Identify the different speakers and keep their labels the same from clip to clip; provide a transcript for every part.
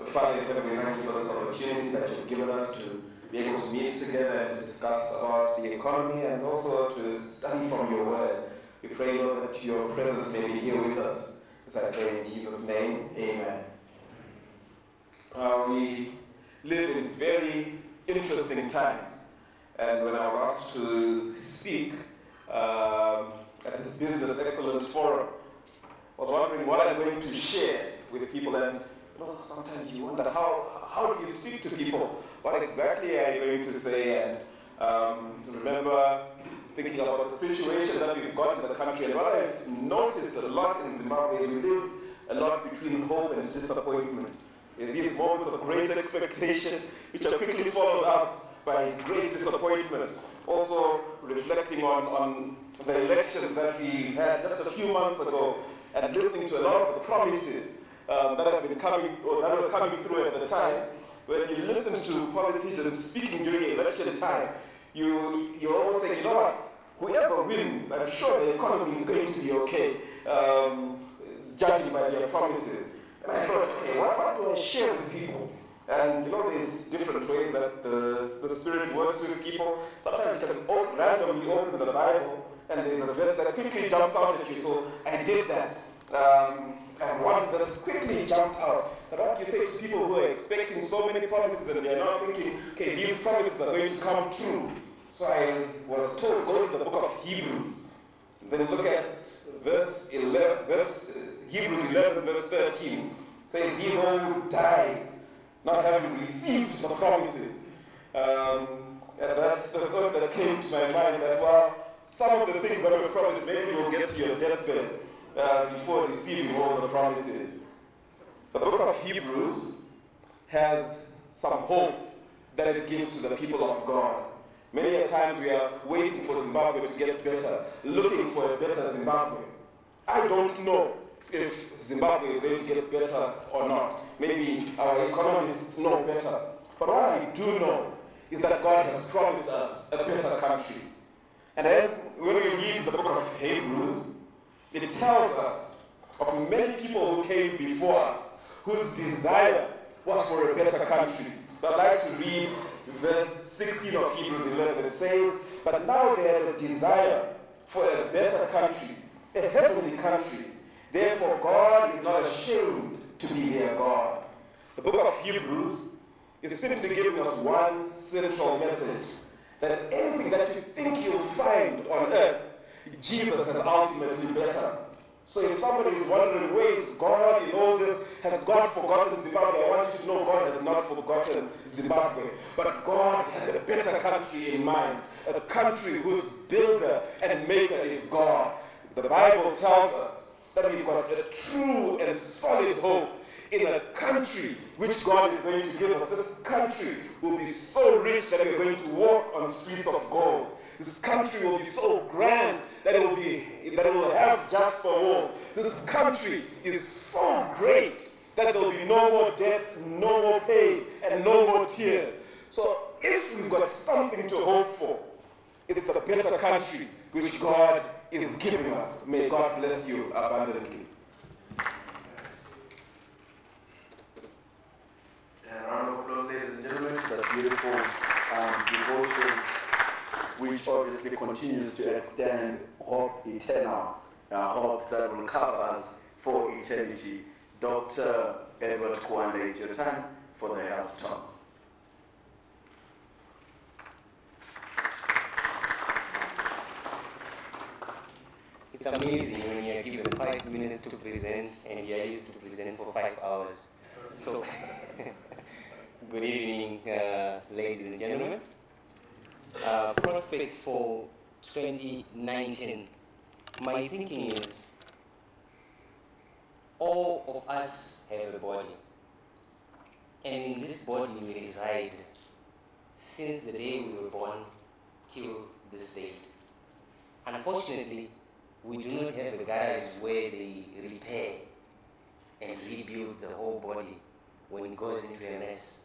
Speaker 1: Father in heaven, we thank you for this opportunity that you've given us to be able to meet together and to discuss about the economy and also to study from your word. We pray, Lord, that your presence may be here with us. This I pray in Jesus' name, amen. We live in very interesting times. And when I was asked to speak at this Business Excellence Forum, I was wondering what I'm going to share with people. And sometimes you wonder, how do you speak to people? What exactly are you going to say? And remember thinking about the situation that we've got in the country. And what I've noticed a lot in Zimbabwe is we live a lot between hope and disappointment. There's these moments of great expectation, which are quickly followed up by great disappointment. Also reflecting on the elections that we had just a few months ago, and listening to a lot of the promises that have been coming, or that were coming through at the time. When you listen to politicians speaking during election time, you almost say, you know what, whoever wins, I'm sure the economy is going to be okay, judging by their promises. And I thought, okay, what do I share with people? And there's different ways that the Spirit works with people. Sometimes you can randomly open the Bible, and there's a verse that quickly jumps out at you, so I did that. And one verse quickly jumped out. And what you say to people who are expecting so many promises and they're not thinking, okay, these promises are going to come true. So I was told, go to the book of Hebrews. Then look at Hebrews 11, verse 13. Says, these all died, not having received the promises. And that's the thought that came to my mind, that, well, some of the things that were promised, maybe you'll get to your deathbed before receiving all the promises. The book of Hebrews has some hope that it gives to the people of God. Many a times we are waiting for Zimbabwe to get better, looking for a better Zimbabwe. I don't know if Zimbabwe is going to get better or not. Maybe our economists know better. But what I do know is that God has promised us a better country. And then when we read the book of Hebrews, it tells us of many people who came before us whose desire was for a better country. I'd like to read verse 16 of Hebrews 11. It says, but now there is a desire for a better country, a heavenly country. Therefore God is not ashamed to be their God. The book of Hebrews is simply giving us one central message, that anything that you think you'll find on earth, Jesus has ultimately better. So if somebody is wondering, where is God in all this? Has God forgotten Zimbabwe? I want you to know God has not forgotten Zimbabwe. But God has a better country in mind, a country whose builder and maker is God. The Bible tells us that we've got a true and solid hope in a country which God is going to give us. This country will be so rich that we're going to walk on streets of gold. This country will be so grand that it will have Jasper walls. This country is so great that there will be no more death, no more pain, and no more tears. So if we've got something to hope for, it's a better country which God is giving us. May God bless you abundantly.
Speaker 2: A round of applause, ladies and gentlemen, for that beautiful devotion, which obviously continues to extend hope eternal, hope that will cover us for eternity. Dr. Edward Kwanda, it's your time for the health talk.
Speaker 3: It's amazing when you're given 5 minutes to present and you're used to present for 5 hours. So, good evening, ladies and gentlemen. Prospects for 2019. My thinking is, all of us have a body, and in this body we reside since the day we were born till this date. Unfortunately, we do not have a garage where they repair and rebuild the whole body when it goes into a mess.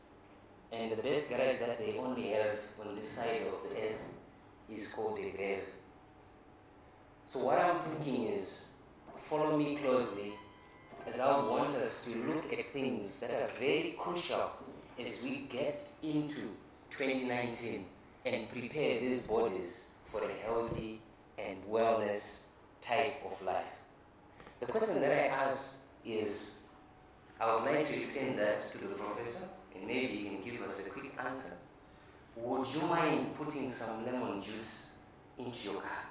Speaker 3: And the best garage that they only have on this side of the earth is called a grave. So what I'm thinking is, follow me closely as I would want us to look at things that are very crucial as we get into 2019 and prepare these bodies for a healthy and wellness type of life. The question that I ask is, I would like to extend that to the professor, and maybe he can give us a quick answer. Would you mind putting some lemon juice into your car?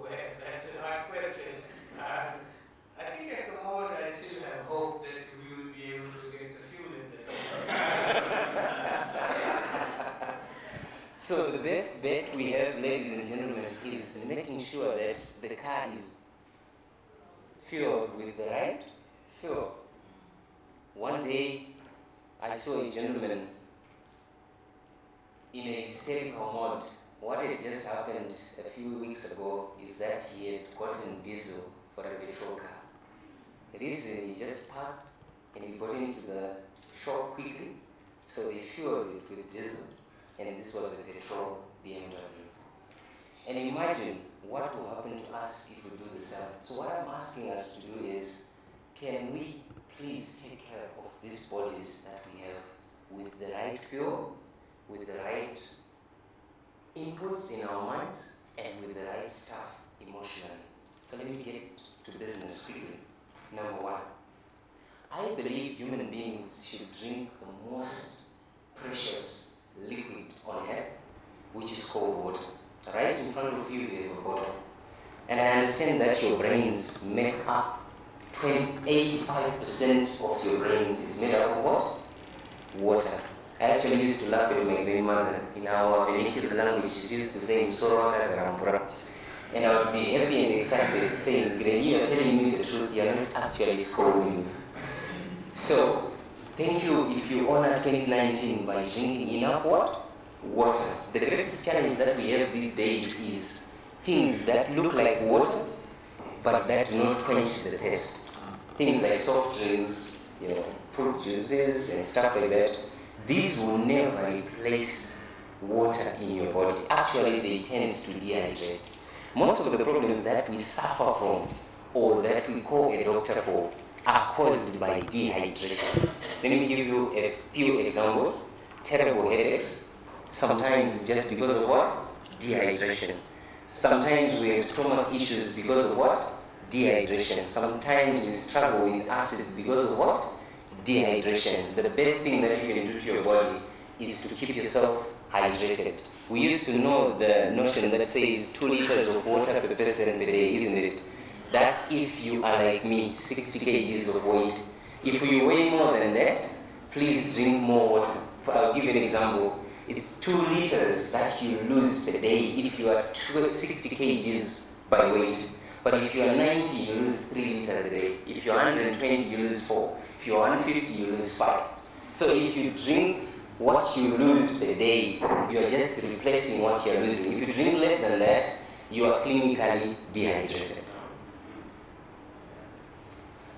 Speaker 4: Well, that's a hard question. I think at the moment I still have hope that we will be able to get the fuel in there.
Speaker 3: So the best bet we have, ladies and gentlemen, is making sure that the car is filled with the right fuel. One day, I saw a gentleman in a hysterical mode. What had just happened a few weeks ago is that he had gotten diesel for a petrol car. Recently, he just parked and he got into the shop quickly, so they fueled it with diesel, and this was a petrol BMW. And imagine what will happen to us if we do the same. So what I'm asking us to do is, can we please take care of these bodies that we have with the right fuel, with the right inputs in our minds, and with the right stuff emotionally. So let me get to business quickly. Number one, I believe human beings should drink the most precious liquid on earth, which is called water. Right in front of you, you have a bottle. And I understand that your brains make up 85% of your brains is made up of what? Water. I actually used to laugh at my grandmother. In our vernacular language, she used to say, and I would be happy and excited saying, Granny, you are telling me the truth, you are not actually scolding me. So, thank you if you honor 2019 by drinking enough what? Water. The greatest challenge that we have these days is things that look like water, but that do not quench the thirst. Things like soft drinks, fruit juices and stuff like that. These will never replace water in your body. Actually, they tend to dehydrate. Most of the problems that we suffer from, or that we call a doctor for, are caused by dehydration. Let me give you a few examples. Terrible headaches. Sometimes it's just because of what? Dehydration. Sometimes we have stomach issues because of what? Dehydration. Sometimes we struggle with acids because of what? Dehydration. The best thing that you can do to your body is to keep yourself hydrated. We used to know the notion that says 2 liters of water per person per day, isn't it? That's if you are like me, 60 kgs of weight. If you weigh more than that, please drink more water. I'll give you an example. It's 2 liters that you lose per day if you are 60 kgs by weight. But if you are 90, you lose 3 liters a day. If you're 120, you lose 4. If you're 150, you lose 5. So if you drink what you lose per day, you are just replacing what you are losing. If you drink less than that, you are clinically dehydrated.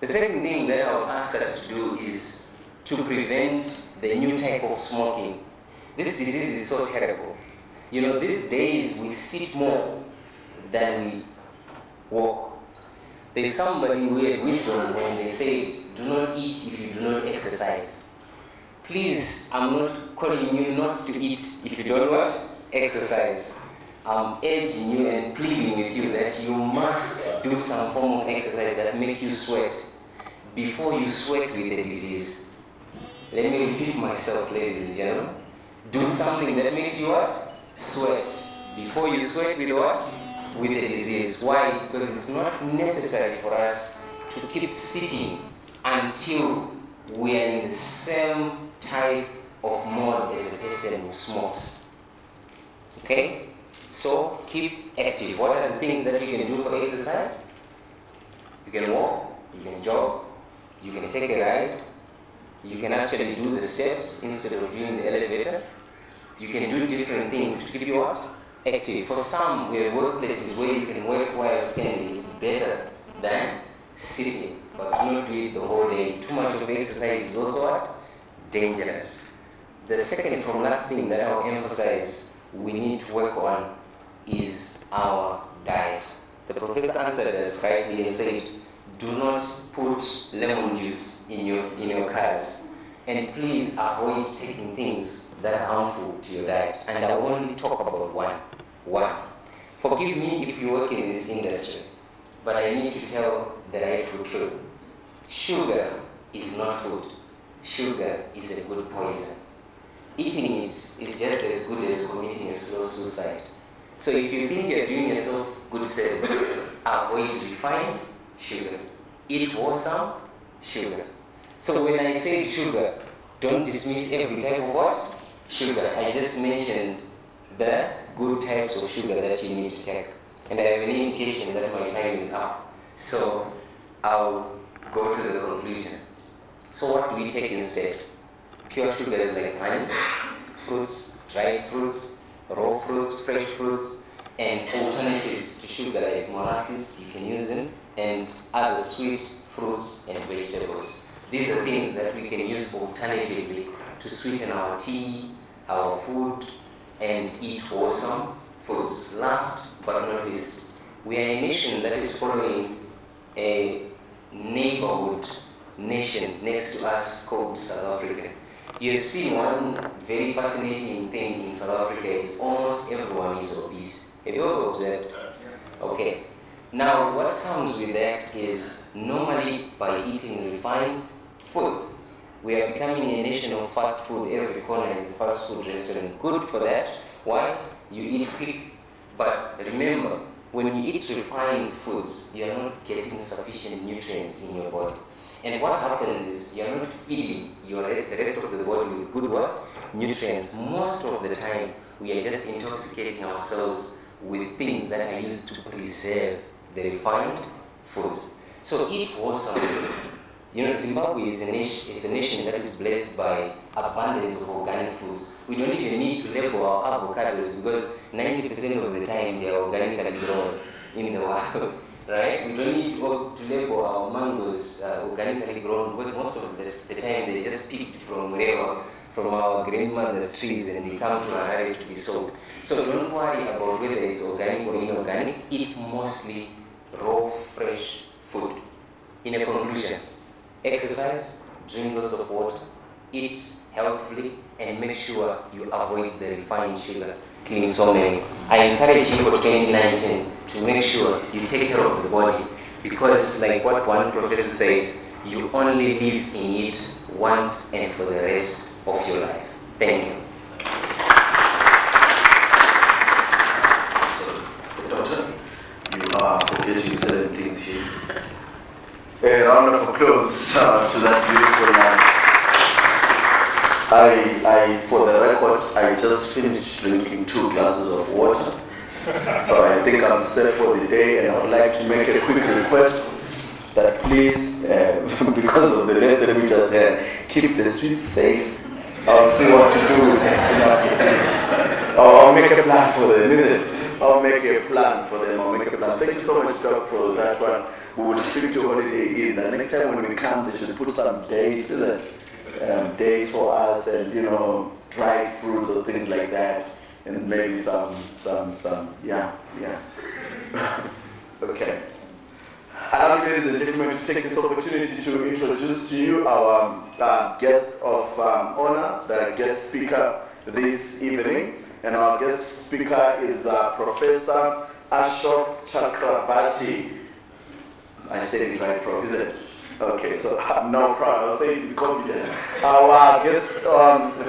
Speaker 3: The second thing that I would ask us to do is to prevent the new type of smoking. This disease is so terrible. These days we sit more than we walk. There's somebody who had wisdom when they said, do not eat if you do not exercise. Please, I'm not calling you not to eat if you don't what? Exercise. I'm urging you and pleading with you that you must do some form of exercise that make you sweat before you sweat with the disease. Let me repeat myself, ladies and gentlemen. Do something that makes you what? Sweat. Before you sweat with what? With the disease. Why? Because it's not necessary for us to keep sitting until we are in the same type of mode as a person who smokes. Okay? So keep active. What are the things that you can do for exercise? You can walk, you can jog, you can take a ride, you can actually do the steps instead of doing the elevator. You can do different things to keep you what? Active. For some, we have workplaces where you can work while standing. It's better than sitting, but do not do it the whole day. Too much of exercise is also what? Dangerous. The second from last thing that I'll emphasize we need to work on is our diet. The professor answered us rightly and said, do not put lemon juice in your cars. And please avoid taking things that are harmful to your diet. And I will only talk about one. Forgive me if you work in this industry, but I need to tell the rightful truth. Sugar is not food. Sugar is a good poison. Eating it is just as good as committing a slow suicide. So if you think you're doing yourself good service, avoid refined sugar. Eat wholesome sugar. So when I say sugar, don't dismiss every type of what? Sugar. I just mentioned the good types of sugar that you need to take. And I have an indication that my time is up. So I'll go to the conclusion. So what do we take instead? Pure sugars like honey, fruits, dried fruits, raw fruits, fresh fruits, and alternatives to sugar like molasses, you can use them, and other sweet fruits and vegetables. These are things that we can use alternatively to sweeten our tea, our food, and eat wholesome foods. Last but not least, we are a nation that is following a neighborhood nation next to us called South Africa. You have seen one very fascinating thing in South Africa is almost everyone is obese. Have you ever observed? Okay. Now what comes with that is normally by eating refined foods, we are becoming a nation of fast food. Every corner is a fast food restaurant. Good for that. Why? You eat quick. But remember, when you eat refined foods, you are not getting sufficient nutrients in your body. And what happens is you are not feeding the rest of the body with good what? Nutrients. Most of the time, we are just intoxicating ourselves with things that are used to preserve the refined foods. So eat wholesome. You know, Zimbabwe is a nation that is blessed by abundance of organic foods. We don't even need to label our avocados because 90% of the time they are organically grown in the world. Right? We don't need to label our mangoes organically grown because most of the time they just picked from wherever, from our grandmother's trees, and they come to Harare to be sold. So don't worry about whether it's organic or inorganic. Eat mostly raw, fresh food. In a conclusion, exercise, drink lots of water, eat healthfully, and make sure you avoid the refined sugar, killing so many. I encourage you for 2019 to make sure you take care of the body, because like what one professor said, you only live in it once and for the rest of your life. Thank you.
Speaker 2: So, Doctor, you are forgetting certain things here. A round of applause to that beautiful man. For the record, I just finished drinking 2 glasses of water. So I think I'm set for the day, and I would like to make a quick request that please, because of the lesson we just had, keep the streets safe. I'll see what to do next month. I'll make a plan for them, isn't it? I'll make a plan for them. Thank you so much, Doc, for that one. We will speak to Holiday Inn. The next time when we come, they should put some dates, isn't it? Days for us, and dried fruits or things like that. And maybe some, yeah. Okay. I'd like, ladies and gentlemen, to take this opportunity to introduce to you our guest of honor, the guest speaker this evening. And our guest speaker is Professor Ashok Chakravarti. I said it right, Prof, is it? Okay, so I'm now proud. I'll say it with confidence. Our guest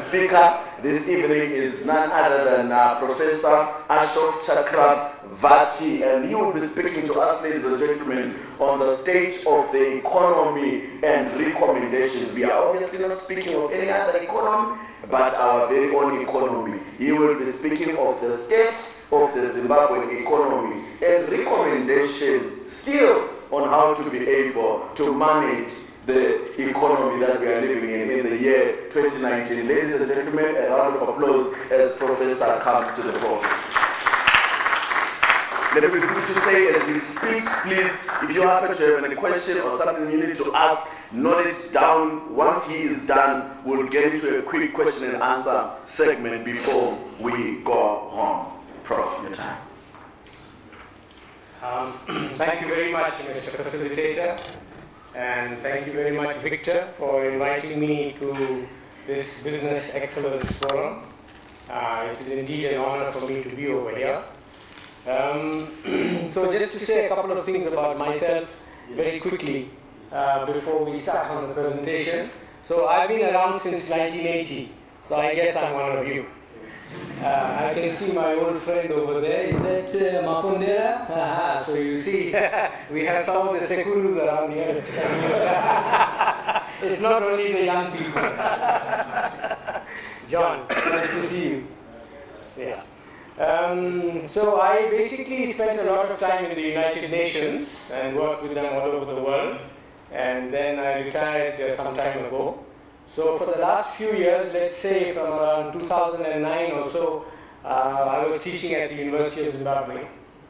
Speaker 2: speaker this evening is none other than Professor Ashok Chakravarti, and he will be speaking to us, ladies and gentlemen, on the state of the economy and recommendations. We are obviously not speaking of any other economy, but our very own economy. He will be speaking of the state of the Zimbabwean economy and recommendations still on how to be able to manage the economy that we are living in the year 2019. Ladies and gentlemen, a round of applause as Professor comes to the podium. Let me quickly say as he speaks, please, if you happen to have any question or something you need to ask, note it down. Once he is done, we'll get into a quick question and answer segment before we go home. Prof, your time.
Speaker 4: Thank you very much, Mr. Facilitator, and thank you very much, Victor, for inviting me to this Business Excellence Forum. It is indeed an honor for me to be over here. So just to say a couple of things about myself very quickly before we start on the presentation. So I've been around since 1980, so I guess I'm one of you. I can see my old friend over there. Is that Mapondera? So you see, we have some of the Sekurus around here. It's not only the young people. John, nice to see you. Yeah. So I basically spent a lot of time in the United Nations and worked with them all over the world. And then I retired some time ago. So for the last few years, let's say from around 2009 or so, I was teaching at the University of Zimbabwe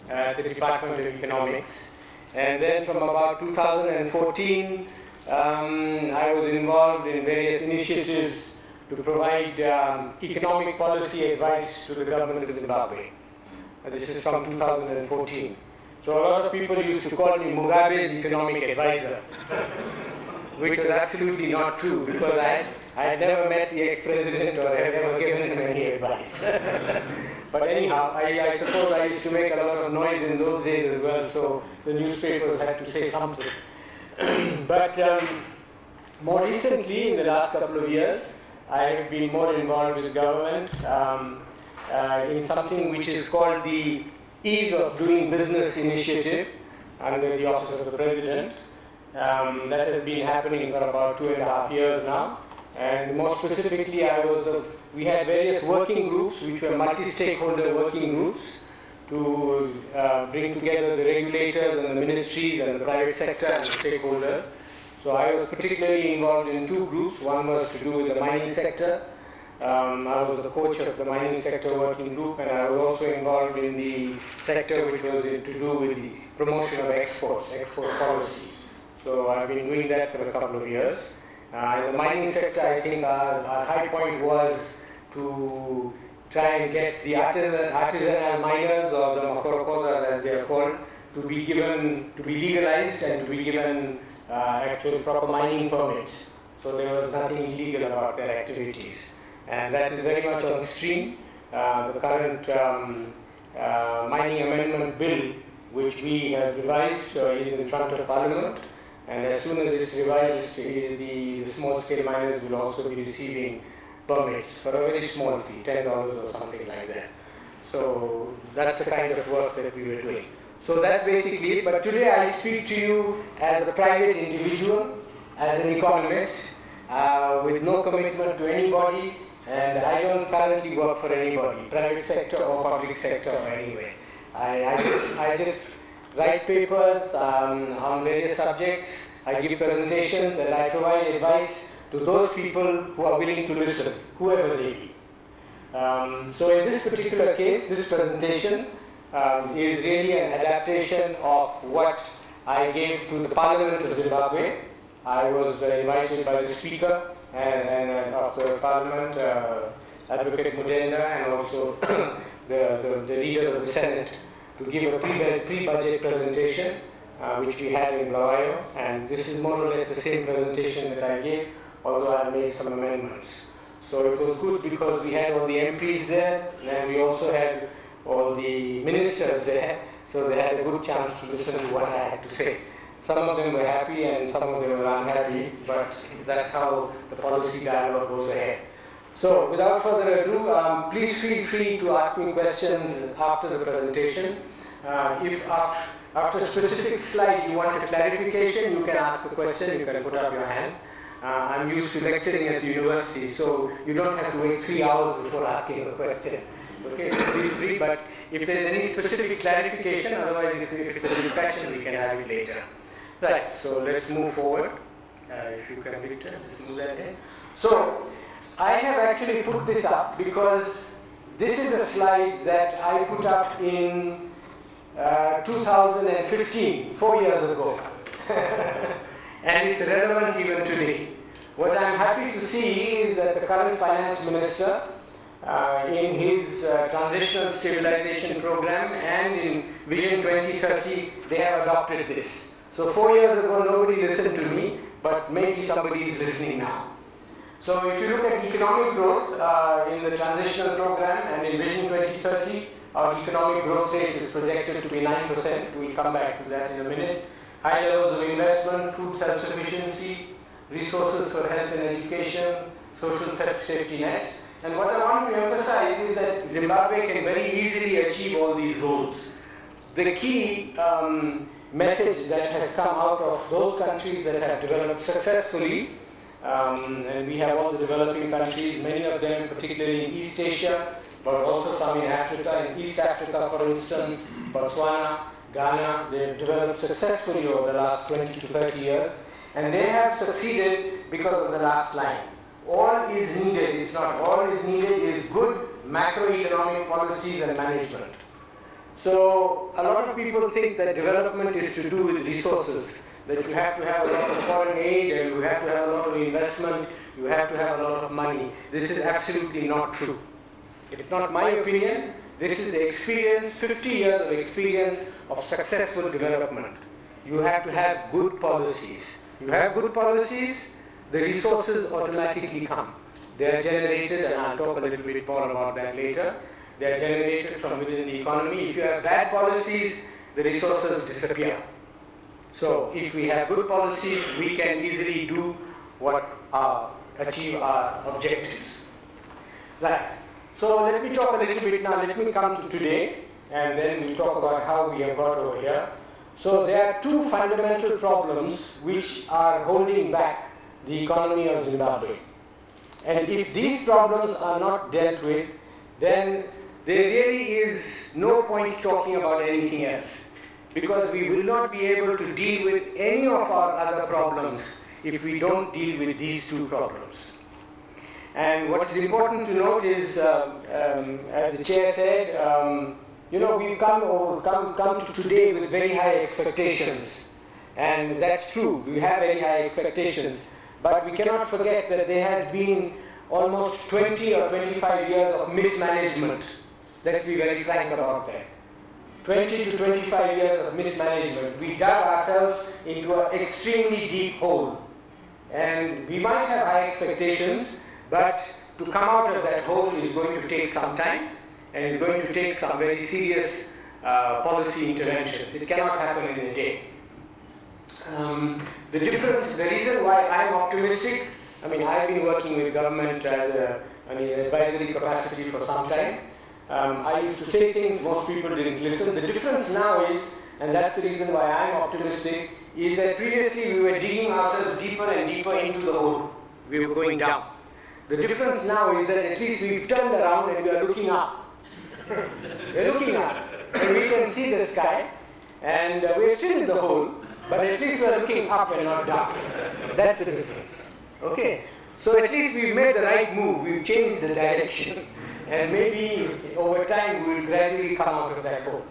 Speaker 4: at the Department of Economics. And then from about 2014, I was involved in various initiatives to provide economic policy advice to the government of Zimbabwe. This is from 2014. So a lot of people used to call me Mugabe's economic advisor, which was absolutely not true, because I had never met the ex-president or have ever given him any advice. But anyhow, I suppose I used to make a lot of noise in those days as well, so the newspapers had to say something. But more recently, in the last couple of years, I have been more involved with government in something which is called the Ease of Doing Business initiative under the Office of the President. That has been happening for about 2.5 years now. And more specifically, we had various working groups, which were multi-stakeholder working groups, to bring together the regulators and the ministries and the private sector and the stakeholders. So I was particularly involved in two groups. One was to do with the mining sector. I was the coach of the mining sector working group, and I was also involved in the sector which was to do with the promotion of exports, export policy. So I've been doing that for a couple of years. In the mining sector, I think our high point was to try and get the artisanal miners, or the makorokozas as they are called, to be legalized and to be given actual proper mining permits. So there was nothing illegal about their activities. And that is very much on stream. The current mining amendment bill, which we have revised, is in front of Parliament. And as soon as it's revised, the small-scale miners will also be receiving permits for a very small fee, $10 or something like that. So that's the kind of work that we were doing. So that's basically it. But today I speak to you as a private individual, as an economist, with no commitment to anybody, and I don't currently work for anybody, private sector or public sector or anywhere. I just write papers on various subjects, I give presentations, and I provide advice to those people who are willing to listen, whoever they be. So in this particular case, this presentation is really an adaptation of what I gave to the Parliament of Zimbabwe. I was invited by the Speaker and of the Parliament, Advocate Mudenda, and also the leader of the Senate, to give a pre-budget presentation, which we had in Blawayo. And this is more or less the same presentation that I gave, although I made some amendments. So it was good because we had all the MPs there, and we also had all the ministers there, so they had a good chance to listen to what I had to say. Some of them were happy and some of them were unhappy, but that's how the policy dialogue goes ahead. So without further ado, please feel free to ask me questions after the presentation. If after a specific slide you want a clarification, you can ask a question, you can put up your hand. I'm used to lecturing at the university, so you don't have to wait 3 hours before asking a question. Okay, so feel free, but if there's any specific clarification, otherwise if it's a discussion, we can have it later. Right, so let's move forward. If you can, Victor, let's move that in. So, I have actually put this up because this is a slide that I put up in 2015, 4 years ago. And it's relevant even today. What I'm happy to see is that the current finance minister in his transitional stabilization program and in Vision 2030, they have adopted this. So 4 years ago, nobody listened to me, but maybe somebody is listening now. So if you look at economic growth in the transitional program and in Vision 2030, our economic growth rate is projected to be 9%. We'll come back to that in a minute. High levels of investment, food self-sufficiency, resources for health and education, social safety nets. And what I want to emphasize is that Zimbabwe can very easily achieve all these goals. The key message that has come out of those countries that have developed successfully, and we have all the developing countries, many of them particularly in East Asia, but also some in Africa. In East Africa, for instance, Botswana, Ghana, they have developed successfully over the last 20 to 30 years, and they have succeeded because of the last line. All is needed, it's not all is needed, is good macroeconomic policies and management. So a lot of people think that development is to do with resources, that you have to have a lot of foreign aid and you have to have a lot of investment, you have to have a lot of money. This is absolutely not true. It's not my opinion. This is the experience, 50 years of experience of successful development. You have to have good policies. You have good policies, the resources automatically come. They are generated, and I'll talk a little bit more about that later. They are generated from within the economy. If you have bad policies, the resources disappear. So if we have good policies, we can easily do achieve our objectives. Right. So let me talk a little bit now. Let me come to today, and then we'll talk about how we have got over here. So there are two fundamental problems which are holding back the economy of Zimbabwe. And if these problems are not dealt with, then there really is no point talking about anything else, because we will not be able to deal with any of our other problems if we don't deal with these two problems. And what is important to note is, as the chair said, you know, we've come to today with very high expectations. And that's true, we have very high expectations. But we cannot forget that there has been almost 20 or 25 years of mismanagement. Let's be very frank about that. 20 to 25 years of mismanagement. We dug ourselves into an extremely deep hole. And we might have high expectations, but to come out of that hole is going to take some time, and it's going to take some very serious policy interventions. It cannot happen in a day. The reason why I'm optimistic, I mean, I've been working with government as an advisory capacity for some time. I used to say things, most people didn't listen. The difference now is, and that's the reason why I'm optimistic, is that previously we were digging ourselves deeper and deeper into the hole. We were going down. The difference now is that at least we've turned around and we are looking up. We're looking up, and we can see the sky, and we're still in the hole, but at least we're looking up and not down. That's the difference. Okay? So at least we've made the right move, we've changed the direction, and maybe over time we will gradually come out of that hole.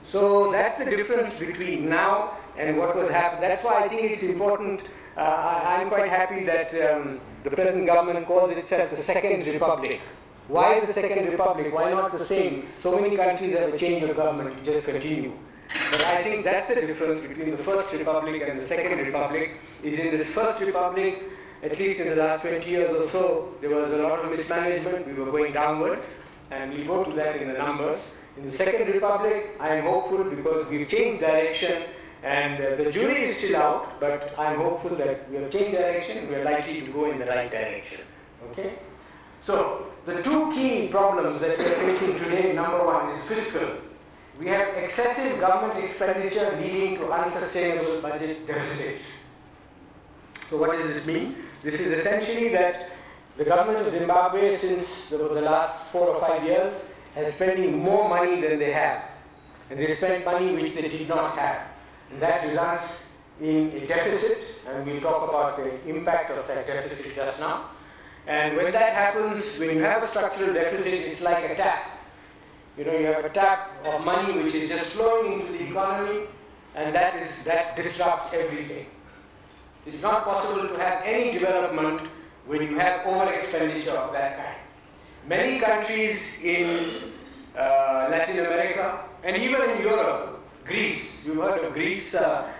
Speaker 4: So that's the difference between now and what was happening. That's why I think it's important. I'm quite happy that the present government calls itself the Second Republic. Why the Second Republic? Why not the same? So many countries have a change of government, you just continue. But I think that's the difference between the First Republic and the Second Republic, is in this First Republic, at least in the last 20 years or so, there was a lot of mismanagement, we were going downwards, and we'll go to that in the numbers. In the Second Republic, I am hopeful because we've changed direction, and the jury is still out, but I'm hopeful that we have changed direction, we are likely to go in the right direction. Okay? So, the two key problems that we are facing today, number one is fiscal. We have excessive government expenditure leading to unsustainable budget deficits. So what does this mean? This is essentially that the government of Zimbabwe, since the last 4 or 5 years, has spending more money than they have. And they spend money which they did not have. And that results in a deficit, and we'll talk about the impact of that deficit just now. And when that happens, when you have a structural deficit, it's like a tap. You know, you have a tap of money which is just flowing into the economy, and that disrupts everything. It's not possible to have any development when you have over expenditure of that kind. many countries in Latin America and even in Europe, Greece, you heard of Greece,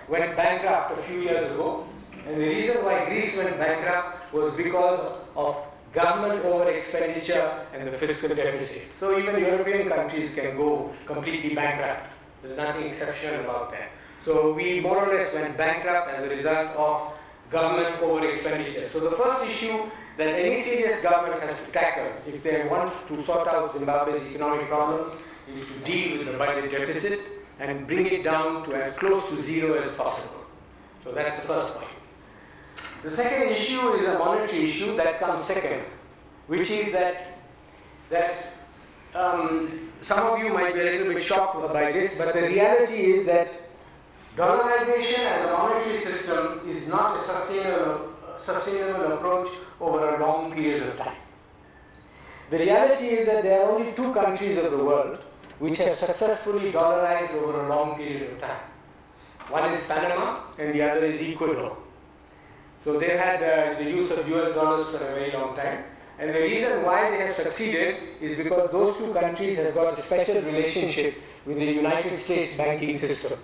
Speaker 4: went bankrupt a few years ago. And the reason why Greece went bankrupt was because of government over expenditure and the fiscal deficit. So even European countries can go completely bankrupt. There's nothing exceptional about that. So we more or less went bankrupt as a result of government over expenditure. So the first issue that any serious government has to tackle if they want to sort out Zimbabwe's economic problems is to deal with the budget deficit and bring it down to as close to zero as possible. So that's the first point. The second issue is a monetary issue that comes second, which is that some of you might be a little bit shocked by this, but the reality is that dollarization as a monetary system is not a sustainable approach over a long period of time. The reality is that there are only two countries of the world which have successfully dollarized over a long period of time. One is Panama and the other is Ecuador. So they've had the use of US dollars for a very long time. And the reason why they have succeeded is because those two countries have got a special relationship with the United States banking system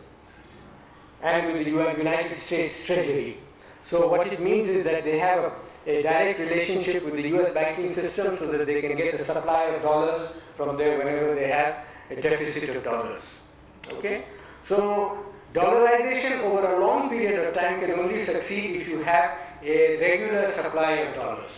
Speaker 4: and with the United States Treasury. So what it means is that they have a direct relationship with the US banking system so that they can get a supply of dollars from there whenever they have a deficit of dollars. Okay? So dollarization over a long period of time can only succeed if you have a regular supply of dollars.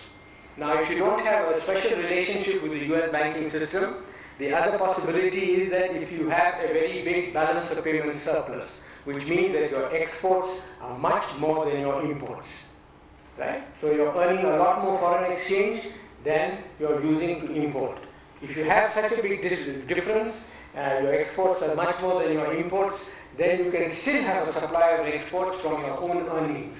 Speaker 4: Now, if you don't have a special relationship with the US banking system, the other possibility is that if you have a very big balance of payment surplus, which means that your exports are much more than your imports, right? So you're earning a lot more foreign exchange than you're using to import. If you have such a big difference, your exports are much more than your imports, then you can still have a supply of exports from your own earnings.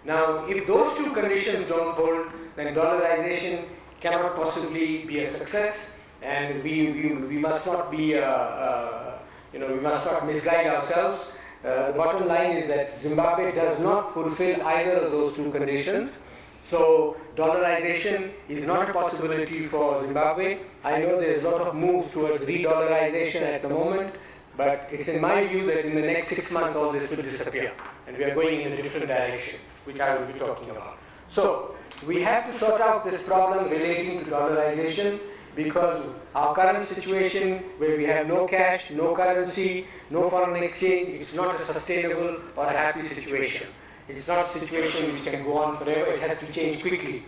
Speaker 4: Now, if those two conditions don't hold, then dollarization cannot possibly be a success, and we must not be, we must not misguide ourselves. The bottom line is that Zimbabwe does not fulfill either of those two conditions. So dollarization is not a possibility for Zimbabwe. I know there's a lot of move towards re-dollarization at the moment, but it's in my view that in the next 6 months all this will disappear, and we are going in a different direction, which I will be talking about. So we have to sort out this problem relating to dollarization, because our current situation where we have no cash, no currency, no foreign exchange, it's not a sustainable or a happy situation. It's not a situation which can go on forever, it has to change quickly.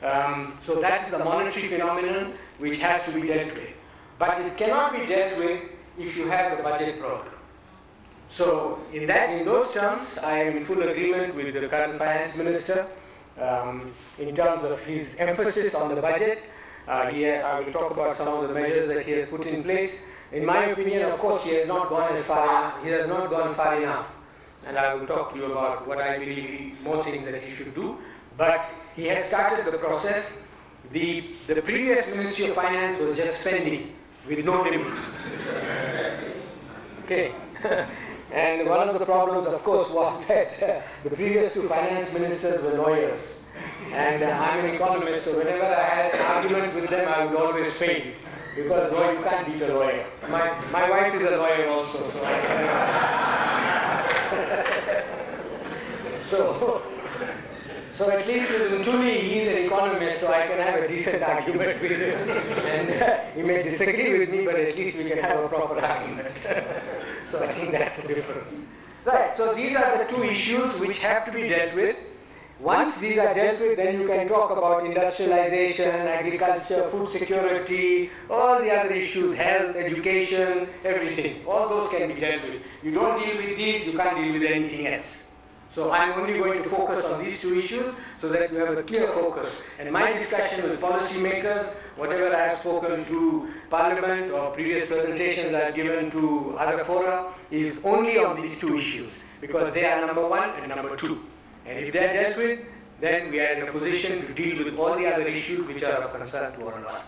Speaker 4: So that's the monetary phenomenon which has to be dealt with. But it cannot be dealt with if you have a budget problem. So in those terms, I am in full agreement with the current finance minister in terms of his emphasis on the budget. I will talk about some of the measures that he has put in place. In my opinion, of course, he has not gone far enough. And I will talk to you about what I believe more things that he should do. But he has started the process. The previous Ministry of Finance was just spending with no limit. Okay. And one of the problems, of course, was that the previous two finance ministers were lawyers. And I'm an economist, so whenever I had an argument with them, I would always fail. Because you can't beat a lawyer. My wife is a lawyer also, so I can. So at least with Ntuli, he's an economist, so I can have a decent argument with him. And he may disagree with me, but at least we can have a proper argument. So I think that's the difference. Right, so these are the two issues which have to be dealt with. Once these are dealt with, then you can talk about industrialization, agriculture, food security, all the other issues, health, education, everything. All those can be dealt with. You don't deal with these, you can't deal with anything else. So I'm only going to focus on these two issues so that you have a clear focus. And my discussion with policymakers, whatever I have spoken to Parliament or previous presentations I have given to other fora, is only on these two issues, because they are number one and number two. And if they are dealt with, then we are in a position to deal with all the other issues which are of concern to all of us.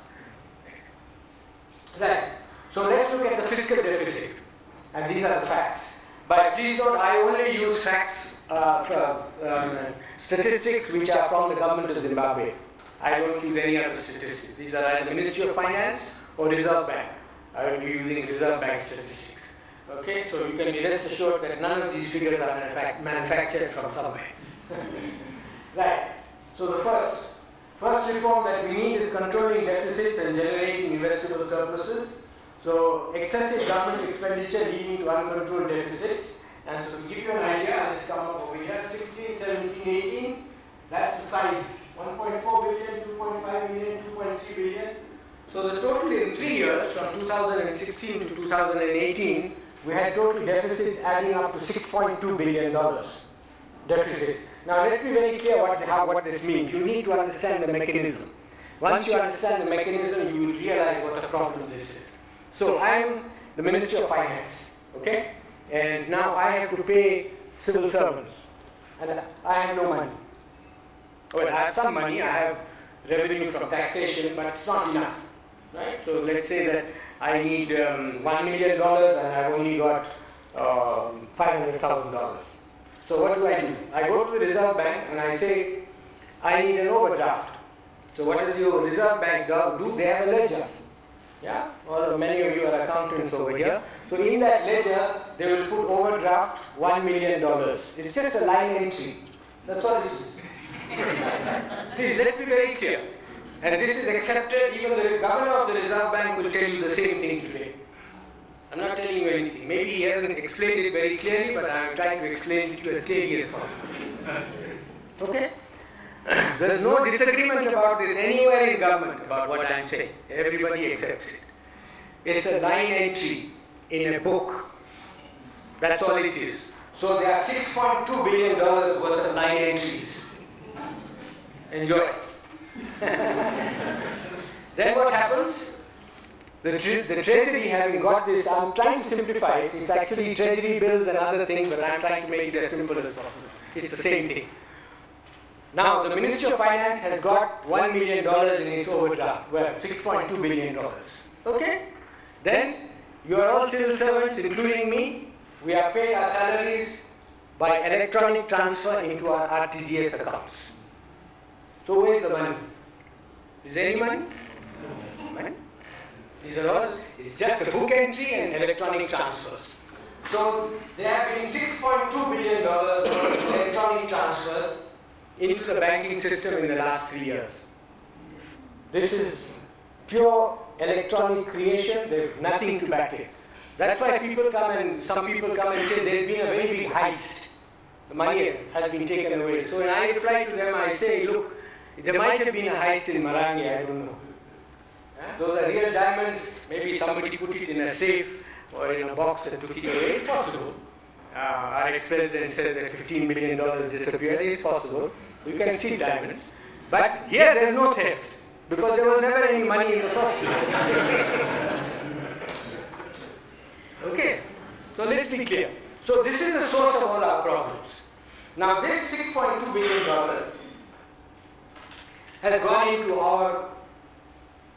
Speaker 4: Right. So let's look at the fiscal deficit. And these are the facts. But please note, I only use facts, statistics which are from the government of Zimbabwe. I don't use any other statistics. These are either Ministry of Finance or Reserve Bank. I will be using Reserve Bank statistics. Okay, so you can be rest assured that none of these figures are manufactured from somewhere. Right. So the first reform that we need is controlling deficits and generating investable surpluses. So excessive government expenditure leading to uncontrolled deficits. And so to give you an idea, I'll just come up over here, 16, 17, 18, that's the size, 1.4 billion, 2.5 billion, 2.3 billion. So the total in 3 years, from 2016 to 2018, we had total deficits adding up to $6.2 billion deficits. Now let's be very clear what this means. You need to understand the mechanism. Once you understand the mechanism, you will realize what a problem this is. So I'm the Ministry of Finance, okay? And now I have to pay civil servants. And I have no money. Well, I have some money, I have revenue from taxation, but it's not enough, right? So let's say that I need $1 million and I've only got $500,000. So what do? I go to the Reserve Bank and I say, I need an overdraft. So what does your Reserve Bank do? They have a ledger. Yeah? Many of you are accountants over here. So in that ledger, they will put overdraft $1 million. It's just a line entry. That's all it is. Please, let's be very clear. And this is accepted. Even the governor of the Reserve Bank will tell you the same thing today. I'm not telling you anything. Maybe he hasn't explained it very clearly, but I'm trying to explain it to you as clearly as possible. Okay? There is no disagreement about this anywhere in government about what I'm saying. Everybody accepts it. It's a line entry in a book. That's all it is. So there are $6.2 billion worth of line entries. Enjoy. Then what happens? The Treasury, having got this, I'm trying to simplify it. It's actually Treasury bills and other things, but I'm trying to make it as simple as possible. It's the same thing. Now, the Ministry of Finance has got $1 million in its overdraft, well, $6.2 billion. Okay? Then, you are all civil servants, including me. We are paid our salaries by electronic transfer into our RTGS accounts. So where is the money? Is there any money? Money? These are all, it's just a book entry and electronic transfers. So there have been $6.2 billion of electronic transfers into the banking system in the last 3 years. This is pure electronic creation, there's nothing to back it. That's why some people come and say there's been a very big heist. The money has been taken away. So when I reply to them, I say, look, there might have been a heist in Marangi, I don't know. Those are real diamonds, maybe somebody put it in a safe or in a box and took it away. It's possible. Our ex-president says that $15 million disappeared. It's possible. You can steal diamonds. But here there's no theft because there was never any money in the first place. Okay? So let's be clear. So this is the source of all our problems. Now this $6.2 billion has gone into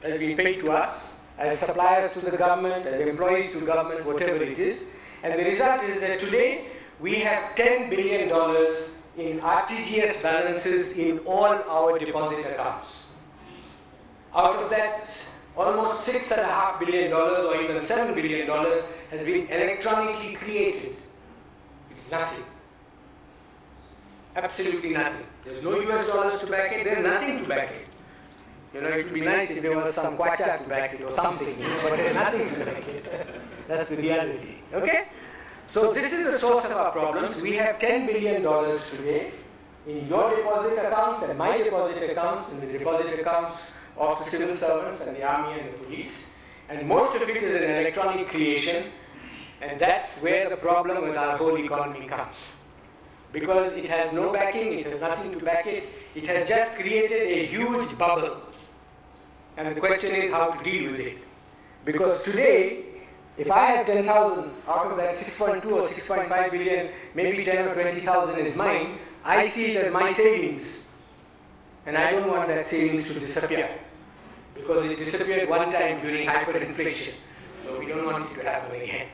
Speaker 4: has been paid to us as suppliers to the government, as employees to government, whatever it is. And the result is that today we have $10 billion in RTGS balances in all our deposit accounts. Out of that, almost $6.5 billion or even $7 billion has been electronically created. It's nothing. Absolutely nothing. There's no US dollars to back it, there's nothing to back it. You know, it would be nice if there was some kwacha to back it or something, but there's nothing to back it. That's the reality. Okay? So this is the source of our problems. We have $10 billion today in your deposit accounts and my deposit accounts and the deposit accounts of the civil servants and the army and the police. And most of it is an electronic creation, and that's where the problem with our whole economy comes. Because it has no backing, it has nothing to back it, it has just created a huge bubble. And the question is how to deal with it. Because today, if I have 10,000 out of that 6.2 or 6.5 billion, maybe 10 or 20,000 is mine, I see it as my savings. And I don't want that savings to disappear. Because it disappeared one time during hyperinflation. So we don't want it to happen again.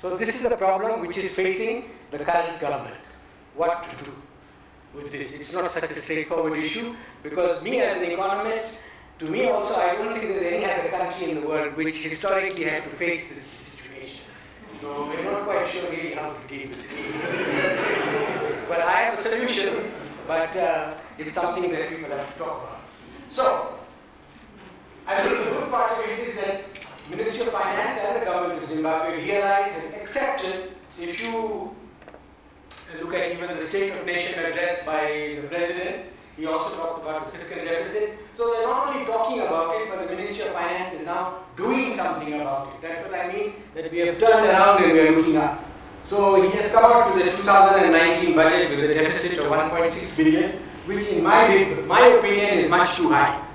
Speaker 4: So this is the problem which is facing the current government. What to do? with this. It's not such a straightforward issue, because me as an economist, to me also, I don't think there's any other country in the world which historically had to face this situation. So we're not quite sure really how to deal with this. But I have a solution, but it's something that people have to talk about. So, I think the good part of it is that Ministry of Finance and the government of Zimbabwe realized and accepted. If you look at even the State of Nation address by the President, he also talked about the fiscal deficit. So they're not only talking about it, but the Ministry of Finance is now doing something about it. That's what I mean, that we have turned around and we are looking up. So he has come out with the 2019 budget with a deficit of 1.6 billion, which in my opinion is much too high.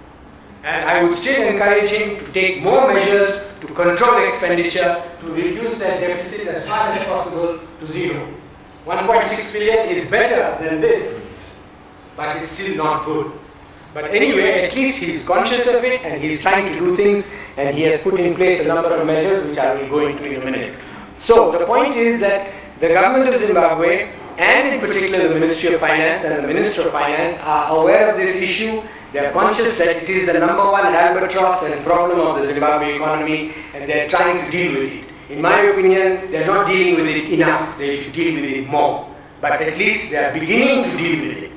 Speaker 4: And I would still encourage him to take more measures to control expenditure, to reduce that deficit as far as possible to zero. 1.6 billion is better than this, but it's still not good. But anyway, at least he's conscious of it and he's trying to do things, and he has put in place a number of measures which I will go into in a minute. So the point is that the government of Zimbabwe, and in particular the Ministry of Finance and the Minister of Finance, are aware of this issue. They are conscious that it is the number one albatross and problem of the Zimbabwe economy, and they are trying to deal with it. In my opinion, they are not dealing with it enough. They should deal with it more. But at least they are beginning to deal with it.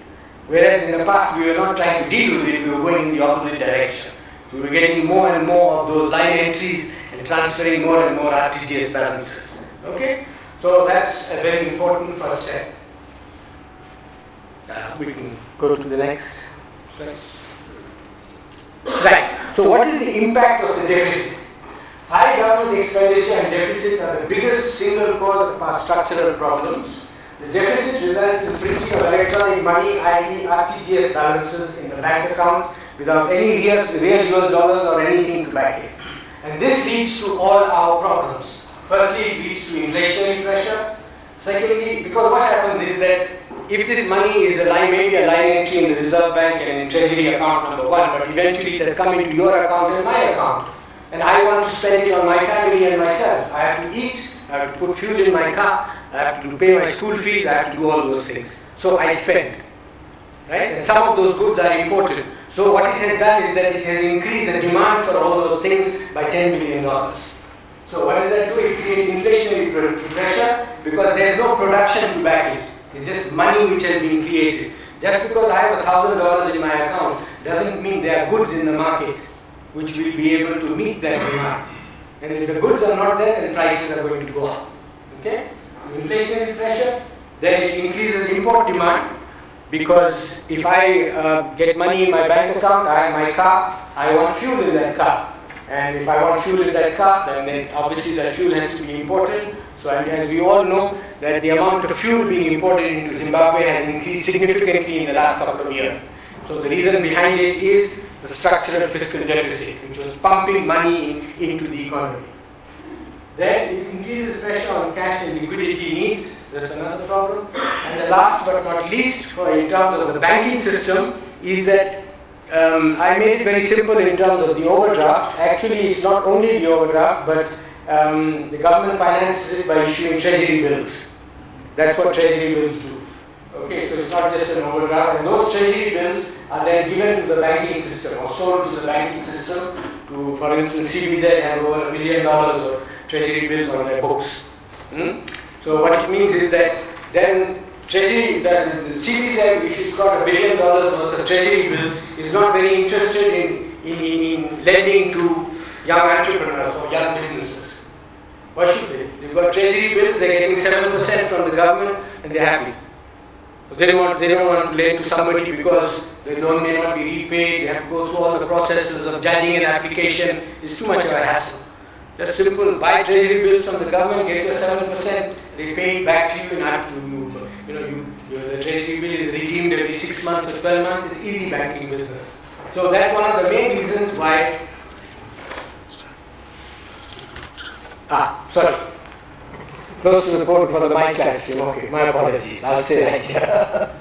Speaker 4: Whereas in the past we were not trying to deal with it, we were going in the opposite direction. We were getting more and more of those line entries and transferring more and more RTGS balances. Okay? So that's a very important first step. We can go to the next slide. Right. So what is the impact of the deficit? High government expenditure and deficits are the biggest single cause of our structural problems. The deficit results in printing of electronic money, i.e. RTGS balances in the bank account without any real US dollars or anything to back it. And this leads to all our problems. Firstly, it leads to inflationary pressure. Secondly, because what happens is that if this money is maybe a line entry in the Reserve Bank and in Treasury account number 1, but eventually it has come into your account and my account, and I want to spend it on my family and myself. I have to eat, I have to put fuel in my car, I have to pay my school fees, I have to do all those things. So I spend, right? And some of those goods are imported. So what it has done is that it has increased the demand for all those things by $10 billion. So what does that do? It creates inflationary pressure because there is no production to back it. It's just money which has been created. Just because I have $1,000 in my account doesn't mean there are goods in the market which will be able to meet that demand. And if the goods are not there, then prices are going to go up. Okay? Inflationary pressure, then it increases import demand, because if I get money in my bank account, I have my car, I want fuel in that car. And if I want fuel in that car, then obviously that fuel has to be imported. So as we all know, that the amount of fuel being imported into Zimbabwe has increased significantly in the last couple of years. So the reason behind it is the structural fiscal deficit, which was pumping money into the economy. Then it increases pressure on cash and liquidity needs. That's another problem. And the last but not least, in terms of the banking system, is that I made it very simple in terms of the overdraft. Actually, it's not only the overdraft, but the government finances it by issuing treasury bills. That's what treasury bills do. Okay, so it's not just an overdraft. And those treasury bills are then given to the banking system or sold to the banking system. To, for instance, CBZ has over $1 billion of treasury bills on their books. So what it means is that then treasury, the CBZ, if it's got $1 billion worth of treasury bills, is not very interested in lending to young entrepreneurs or young businesses. Why should they? They've got treasury bills, they're getting 7% from the government, and they're happy. So they don't want to lend to somebody because the loan may not be repaid, they have to go through all the processes of judging an application. It's too much of a hassle. Just simple, buy treasury bills from the government, get your 7%, they pay it back to you, and the treasury bill is redeemed every 6 months or 12 months. It's easy banking business. So that's one of the main reasons why. Sorry. Close to the port for the mic class team. Okay, my apologies. I'll stay right here.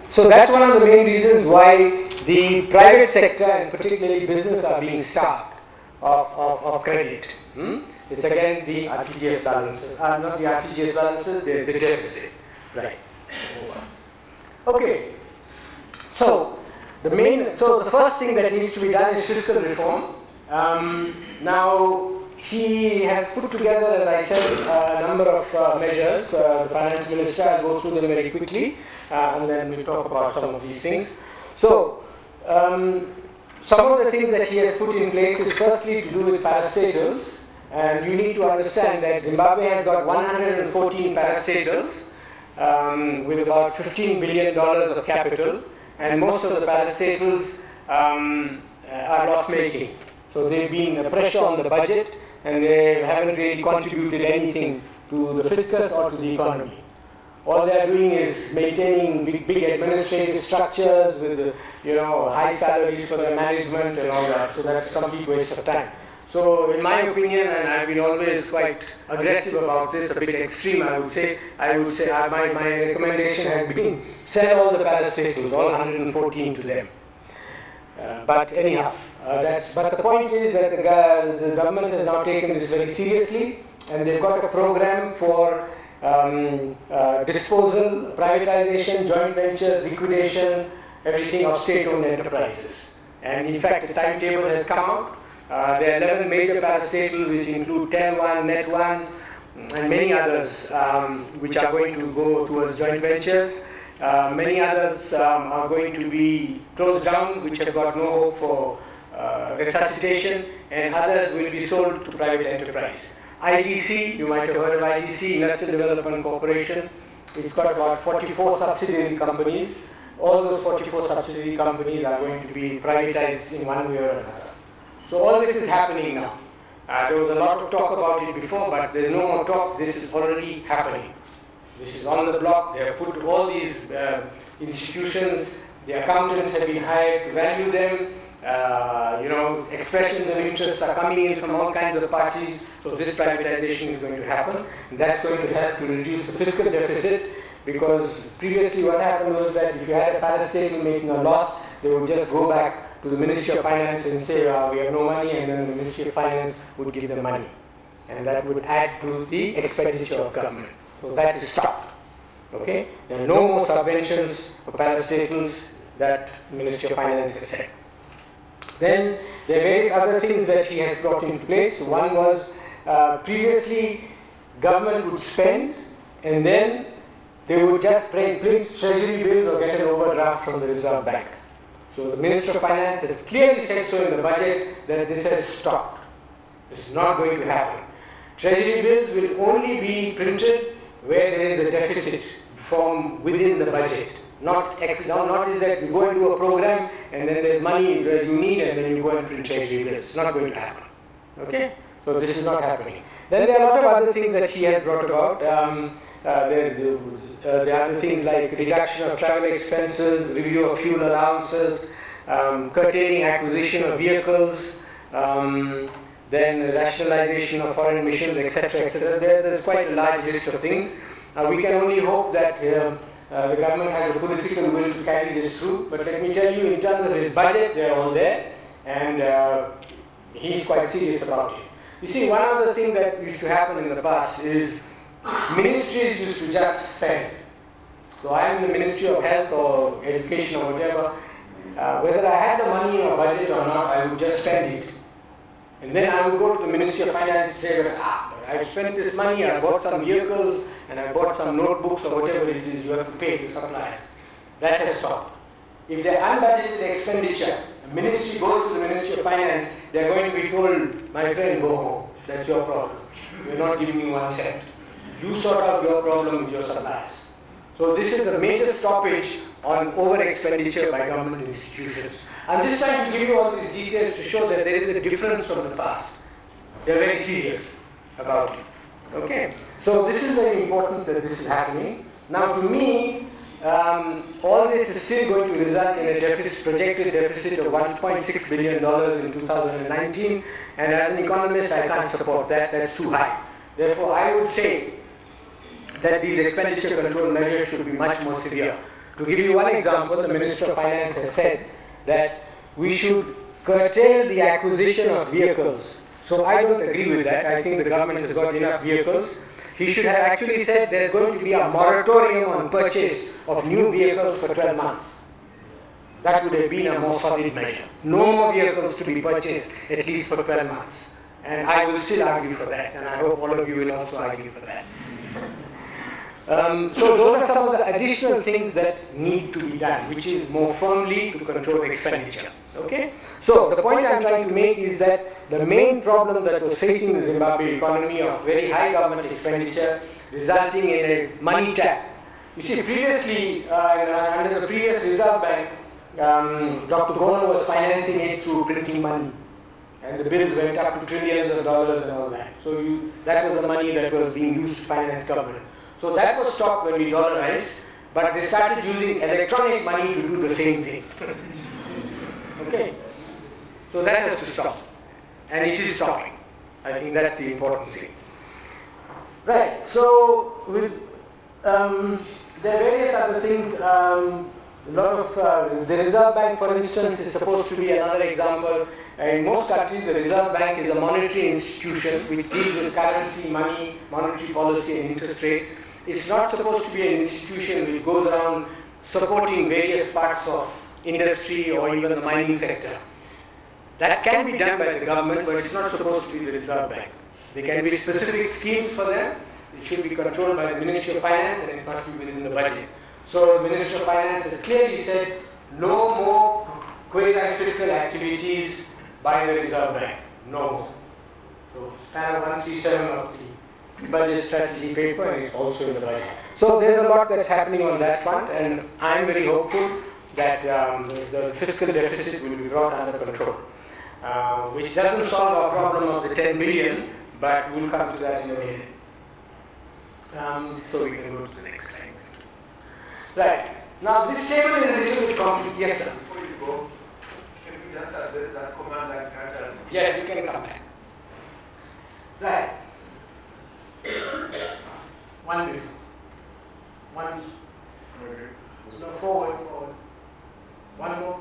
Speaker 4: So that's one of the main reasons why the private sector and particularly business are being starved of credit. It's again the RTGS balances. Not the RTGS balances, the deficit. Right. Okay, so the first thing that needs to be done is fiscal reform. Now, he has put together, as I said, a number of measures. The finance minister, I'll go through them very quickly, and then we'll talk about some of these things. So, some of the things that he has put in place is firstly to do with parastatals, and you need to understand that Zimbabwe has got 114 parastatals with about $15 billion of capital, and most of the parastatals are loss-making. So they've been a pressure on the budget, and they haven't really contributed anything to the fiscus or to the economy. All they're doing is maintaining big administrative structures with high salaries for their management and all that. So that's a complete waste of time. So in my opinion, and I've been always quite aggressive about this, a bit extreme, I would say my recommendation has been sell all the parastatals, all 114 to them. But anyhow, but the point is that the government has now taken this very seriously, and they've got a program for disposal, privatization, joint ventures, liquidation, everything of state-owned enterprises. And in fact, the timetable has come out. There are 11 major parastatals, which include TEL1, NET1, and many others, which are going to go towards joint ventures. Many others are going to be closed down, which have got no hope for resuscitation, and others will be sold to private enterprise. IDC, you might have heard of IDC, Industrial Development Corporation. It's got about 44 subsidiary companies. All those 44 subsidiary companies are going to be privatized in one way or another. So all this is happening now. There was a lot of talk about it before, but there's no more talk. This is already happening. This is on the block. They have put all these institutions, the accountants have been hired to value them. Expressions of interest are coming in from all kinds of parties. So this privatization is going to happen. And that's going to help to reduce the fiscal deficit, because previously what happened was that if you had a parastatal making a loss, they would just go back to the Ministry of Finance and say, we have no money, and then the Ministry of Finance would give them money. And that would add to the expenditure of government. So that is stopped. Okay? There are no more subventions for parastatals, that Ministry of Finance has said. Then there are various other things that he has brought into place. One was previously government would spend, and then they would just print treasury bills or get an overdraft from the Reserve Bank. So the Minister of Finance has clearly said so in the budget that this has stopped. This is not going to happen. Treasury bills will only be printed where there is a deficit from within the budget. Not is that you go and do a program and then there's money that you need and then you go and print treasury bills. It's not going to happen. Okay? So this is not happening. Then there are a lot of other things that he has brought about. There are other things like reduction of travel expenses, review of fuel allowances, curtailing acquisition of vehicles, then rationalization of foreign missions, etc., etc. There's quite a large list of things. We can only hope that the government has the political will to carry this through. But let me tell you, in terms of his budget, they're all there, and he's quite serious about it. You see, one other thing that used to happen in the past is ministries used to just spend. So I am in the Ministry of Health or Education or whatever. Whether I had the money in my budget or not, I would just spend it. And then I would go to the Ministry of Finance and say, I've spent this money, I bought some vehicles, and I bought some notebooks or whatever it is you have to pay the suppliers. That has stopped. If they're unbudgeted expenditure, the ministry goes to the Ministry of Finance, they're going to be told, my friend, go home. That's your problem. You're not giving me 1 cent. You sort out your problem with your suppliers. So this is a major stoppage on over-expenditure by government institutions. I'm just trying to give you all these details to show that there is a difference from the past. They're very serious about it. Okay? So this is very important that this is happening. Now to me, all this is still going to result in a deficit, projected deficit of $1.6 billion in 2019, and as an economist I can't support that, that's too high. Therefore I would say that these expenditure control measures should be much more severe. To give you one example, the Minister of Finance has said that we should curtail the acquisition of vehicles. So I don't agree with that. I think the government has got enough vehicles. he should have actually said there's going to be a moratorium on purchase of new vehicles for 12 months. That would have been a more solid measure. No more vehicles to be purchased, at least for 12 months. And I will still argue for that, and I hope all of you will also argue for that. So those are some of the additional things that need to be done, which is more firmly to control expenditure. Okay? So the point I'm trying to make is that the main problem that was facing the Zimbabwe economy of very high government expenditure resulting in a money tap. You see, previously, under the previous Reserve Bank, Dr. Gono was financing it through printing money. And the bills went up to trillions of dollars and all that. So that was the money that was being used to finance government. So that was stopped when we dollarized, but they started using electronic money to do the same thing. Okay? So that has to stop. And it is stopping. I think that's the important thing. Right, so with, there are various other things. A lot of the Reserve Bank, for instance, is supposed to be another example. In most countries, the Reserve Bank is a monetary institution which deals with currency, money, monetary policy, and interest rates. It's not supposed to be an institution which goes around supporting various parts of industry or even the mining sector. That can be done by the government, but it's not supposed to be the Reserve Bank. There can be specific schemes for them. It should be controlled by the Ministry of Finance, and it must be within the budget. So the Minister of Finance has clearly said no more quasi-fiscal activities by the Reserve Bank. No more. So paragraph 137 of the budget strategy paper, and it's also in the budget. So there's a lot that's happening on that front, and I'm very hopeful that the fiscal deficit will be brought under control, which doesn't solve our problem of the 10 billion, but we'll come to that in a minute. So we can go to the next slide. Right. Now this table is a little bit complicated. Yes, sir.
Speaker 5: Before you go, can we just address that command like that?
Speaker 4: Yes, you can come back. Right. One before. One. No, forward. One more.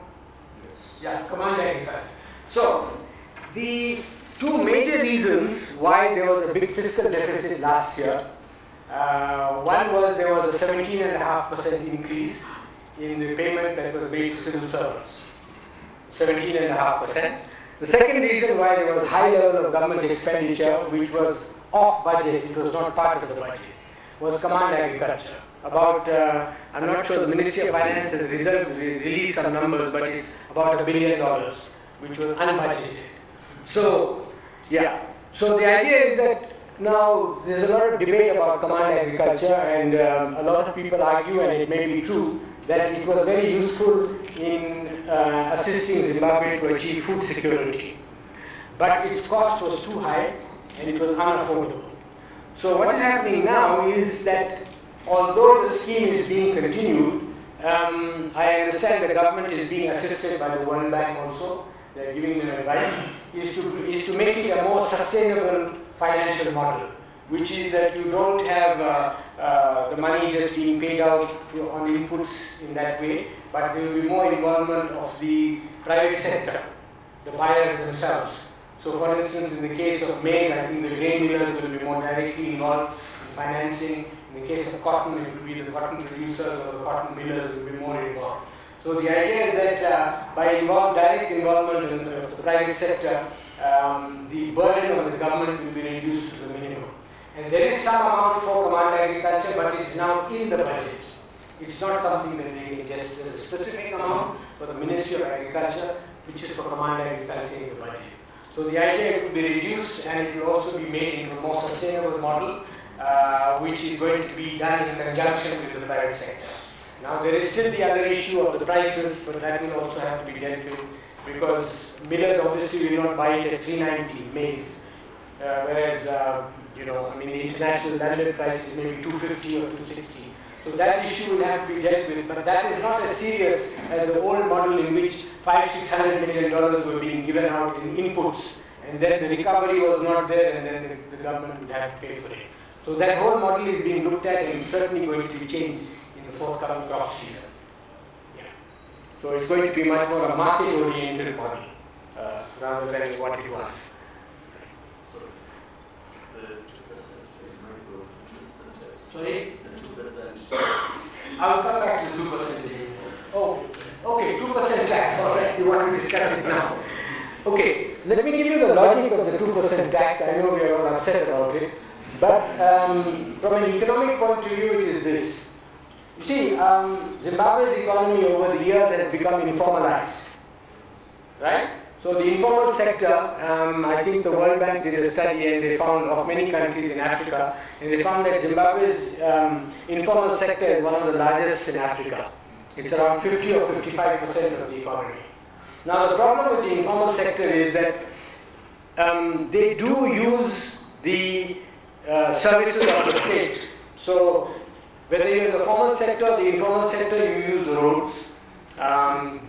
Speaker 5: Yes.
Speaker 4: Yeah, command exercise. So, the two major reasons why there was a big fiscal deficit last year. One was there was a 17.5% increase in the payment that was made to civil servants. 17.5%. The second reason why there was high level of government expenditure, which was off budget, it was not part of the budget, was command agriculture. About, I'm not sure, the Ministry of Finance has released some numbers, but it's about $1 billion, which was unbudgeted. So, yeah. So the idea is that now there's a lot of debate about command agriculture, and a lot of people argue, and it may be true, that it was very useful in assisting Zimbabwe to achieve food security. But its cost was too high, and it was unaffordable. So what is happening now is that although the scheme is being continued, I understand the government is being assisted by the World Bank also. They're giving them advice, is to make it a more sustainable financial model, which is that you don't have the money just being paid out on inputs in that way, but there will be more involvement of the private sector, the buyers themselves. So for instance, in the case of maize, I think the grain millers will be more directly involved in financing. In the case of cotton, it will be the cotton producers or the cotton millers will be more involved. So the idea is that by direct involvement in the private sector, the burden on the government will be reduced to the minimum. And there is some amount for command agriculture, but it's now in the budget. It's not something that they can just, there's a specific amount for the Ministry of Agriculture, which is for command agriculture in the budget. So the idea will be reduced, and it will also be made into a more sustainable model, which is going to be done in conjunction with the private sector. Now there is still the other issue of the prices, but that will also have to be dealt with, because millers obviously will not buy it at 390 maize, whereas the international landed price is maybe 250 or 260. So that issue will have to be dealt with, but that is not as serious as the old model in which $500–600 million were being given out in inputs, and then the recovery was not there, and then the government would have to pay for it. So that whole model is being looked at and certainly going to be changed in the forthcoming crop season. Yeah. So it's going to be much more a market-oriented model rather than what it was.
Speaker 5: So the 2% might go
Speaker 4: Sorry?
Speaker 2: The 2%.
Speaker 4: I'll come back to 2%. Oh, okay, 2% tax. All right, you want to discuss it now. Okay, let me give you the logic of the 2% tax. I know we are all upset about it. But from an economic point of view, it is this. You see, Zimbabwe's economy over the years has become informalized. Right? So the informal sector, I think the World Bank did a study and they found of many countries in Africa, and they found that Zimbabwe's informal sector is one of the largest in Africa. It's around 50 or 55% of the economy. Now the problem with the informal sector is that they do use the services of the state. So whether you're in the formal sector or the informal sector, you use the roads,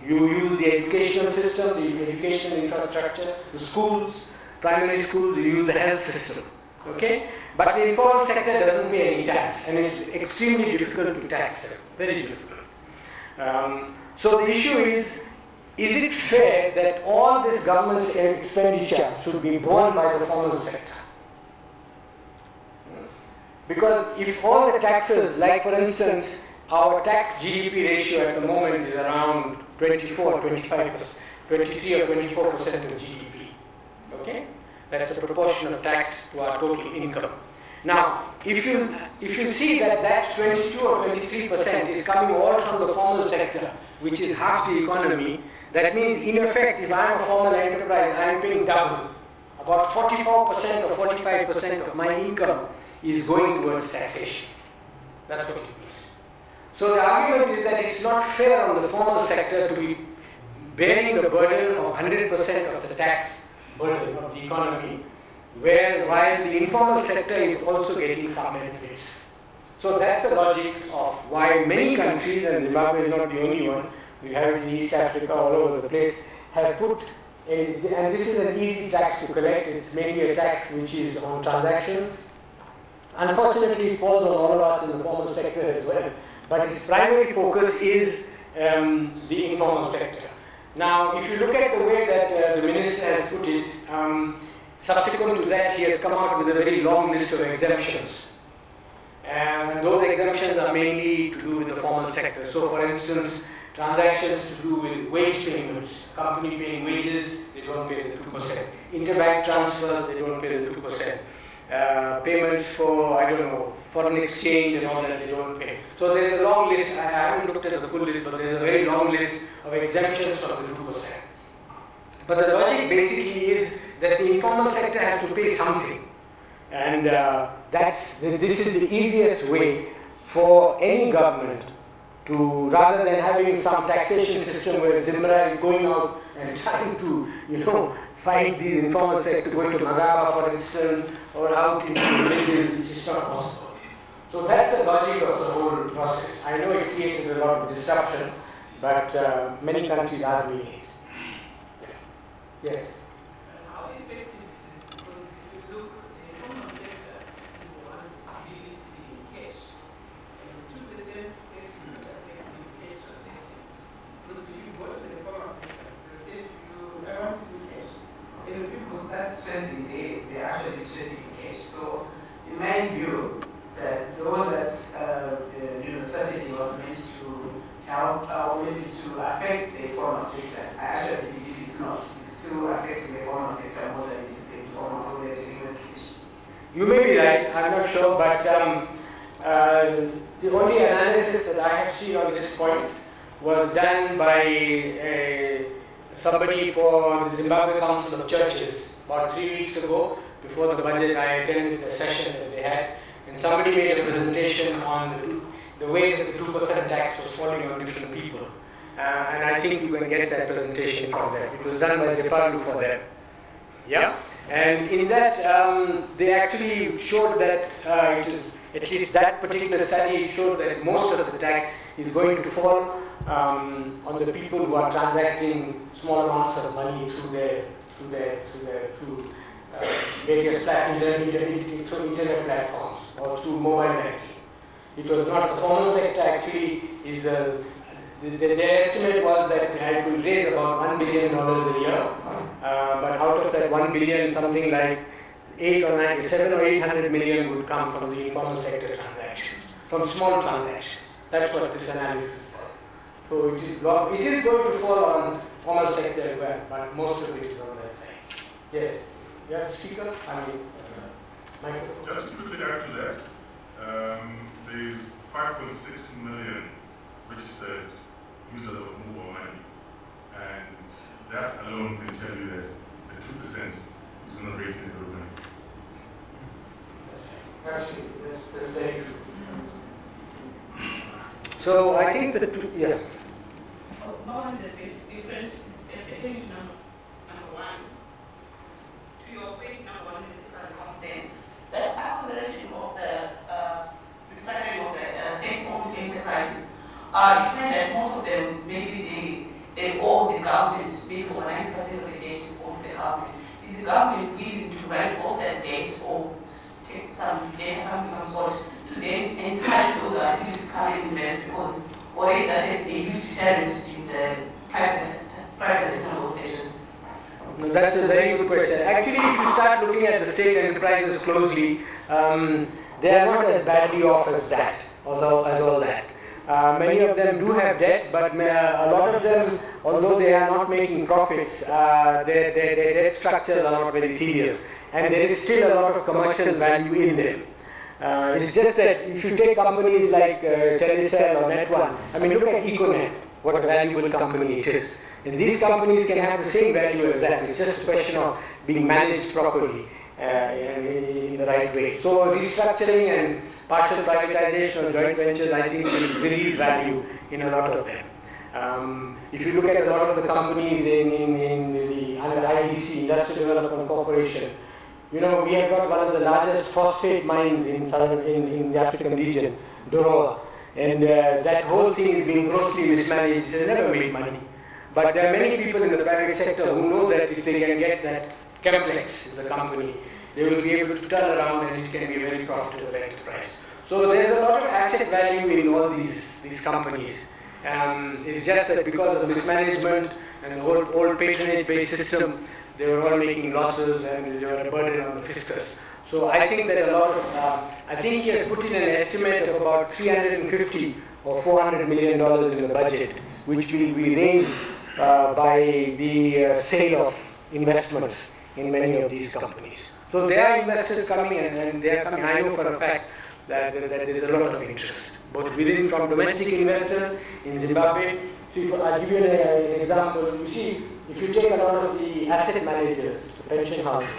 Speaker 4: you use the educational system, the educational infrastructure, the schools, primary schools, you use the health system. Okay? But the informal sector doesn't pay any tax, and it's extremely difficult to tax them. Very difficult. So the issue is it fair that all this government expenditure should be borne by the formal sector? Because if all the taxes, like for instance, our tax GDP ratio at the moment is around 24, 25%, 23 or 24% of GDP. Okay? That's a proportion of tax to our total income. Now, if you see that 22 or 23% is coming all from the formal sector, which is half the economy, that means in effect, if I am a formal enterprise, I am paying double. About 44% or 45% of my income is going towards taxation. That's what it means. So the argument is that it's not fair on the formal sector to be bearing the burden of 100% of the tax burden of the economy, while the informal sector is also getting some benefits. So that's the logic of why many countries, and Zimbabwe is not the only one, we have it in East Africa, all over the place, have put, and this is an easy tax to collect, it's mainly a tax which is on transactions. Unfortunately, it falls on all of us in the formal sector as well, but its primary focus is the informal sector. Now, if you look at the way that the minister has put it, subsequent to that, he has come out with a very long list of exemptions. And those exemptions are mainly to do with the formal sector. So, for instance, transactions to do with wage payments, company paying wages, they don't pay the 2%. Interbank transfers, they don't pay the 2%. Payments for, I don't know, foreign exchange and all that, they don't pay. So there's a long list, I haven't looked at the full list, but there's a very long list of exemptions from the 2%. But the logic basically is that the informal sector has to pay something. And this is the easiest way for any government to, rather than having some taxation system where Zimbabwe is going out and trying to, fight the informal sector, going to Magaba, for instance, or out into villages, which is not possible. So that's the logic of the whole process. I know it created a lot of disruption, but many countries are doing it. Yes?
Speaker 6: How effective is it? Because if you look, the informal sector is the one distributing in cash, and 2% tax is not affecting cash transactions. Because if you go to the informal sector, they'll say to you, I want to do cash. And when people start trading, they actually trading in cash. So, in my view, that though that strategy was meant to help or maybe to affect the informal sector, I actually believe it's not. To affect the formal sector more than it is the informal or the dealing cash.
Speaker 4: You may be right, I'm not sure, but the only analysis that I have seen on this point was done by somebody for the Zimbabwe Council of Churches about 3 weeks ago. Before the budget, I attended the session that they had, and somebody made a presentation on the way that the 2% tax was falling on different people. And I think you can get that presentation from them. It was done by Zepalu for them. Yeah? And in that, they actually showed that, at least that particular study showed that most of the tax is going to fall on the people who are transacting small amounts of money through various internet platforms or through mobile banking. It was not the formal sector actually is their estimate was that it will raise about $1 billion a year, but out of that $1 billion, something like 7 or 800 million would come from the informal sector transactions, from small transactions. That's what this analysis was. So it is going to fall on formal sector as well, but most of it is on that side. Yes. You have a speaker? Microphone.
Speaker 7: Just to quickly add to that, there is 5.6 million registered users of mobile money, and that alone can tell you that the 2% is not breaking the good money.
Speaker 4: Absolutely, that's very true. So I think that, yeah.
Speaker 6: One is a bit different. It's attention number one. To your point, number one is the that acceleration of the restructuring of the state-owned enterprises. You said that most of them, maybe they owe the government, maybe over 90% of the debt is owed to the government. Is the government willing to write off that debt or take some debt, something of some sort, to then entice those that are really becoming investors? Because already I said they used to share it in the private sectors.
Speaker 4: No, that's a very good question. Actually, if you start looking at the state enterprises closely, they are not as badly off as that, as all that. Many of them do have debt, but a lot of them, although they are not making profits, their debt structures are not very serious. And there is still a lot of commercial value in them. It's just that if you take companies like Telecel or Net1, I mean, look at Econet, what a valuable company it is. And these companies can have the same value as that. It's just a question of being managed properly in the right way. So restructuring and partial privatization or joint ventures, I think, will release value in a lot of them. If you look at a lot of the companies under the IDC, Industrial Development Corporation, you know, we have got one of the largest phosphate mines in the African region, Doroa. And that whole thing is being grossly mismanaged. It has never made money. But there are many people in the private sector who know that if they can get that complex in the company, they will be able to turn around and it can be a very profitable enterprise. So there's a lot of asset value in all these companies. It's just that because of mismanagement and the old patronage-based system, they were all making losses and they were a burden on the fiscus. So I think that a lot of, I think he has put in an estimate of about $350 or $400 million in the budget, which will be raised by the sale of investments in many of these companies. So there are investors coming and they are coming. I know for a fact that there's a lot of interest, both within from domestic investors in Zimbabwe. So I'll give you an example. You see, if you take a lot of the asset managers, the pension houses,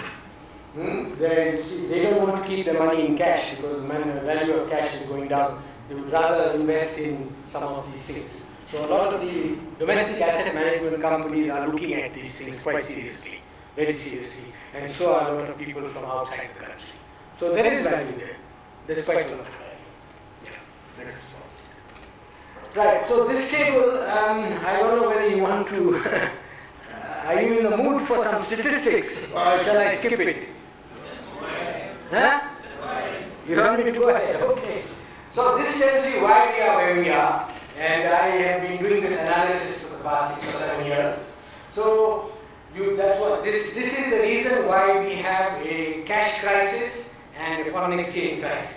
Speaker 4: they don't want to keep the money in cash because the value of cash is going down. They would rather invest in some of these things. So a lot of the domestic asset management companies are looking at these things quite seriously, very seriously, and so are a lot of people from outside the country. So there is value there. There's quite a lot of value. Yeah. Next slide. Right. So this table, I don't know whether you want to. Are you in the mood for some statistics, or shall I skip it? Huh? You want me to go ahead? Okay. So this tells you why we are where we are. And I have been doing this analysis for the past 6 or 7 years. So that's what this is the reason why we have a cash crisis and a foreign exchange crisis.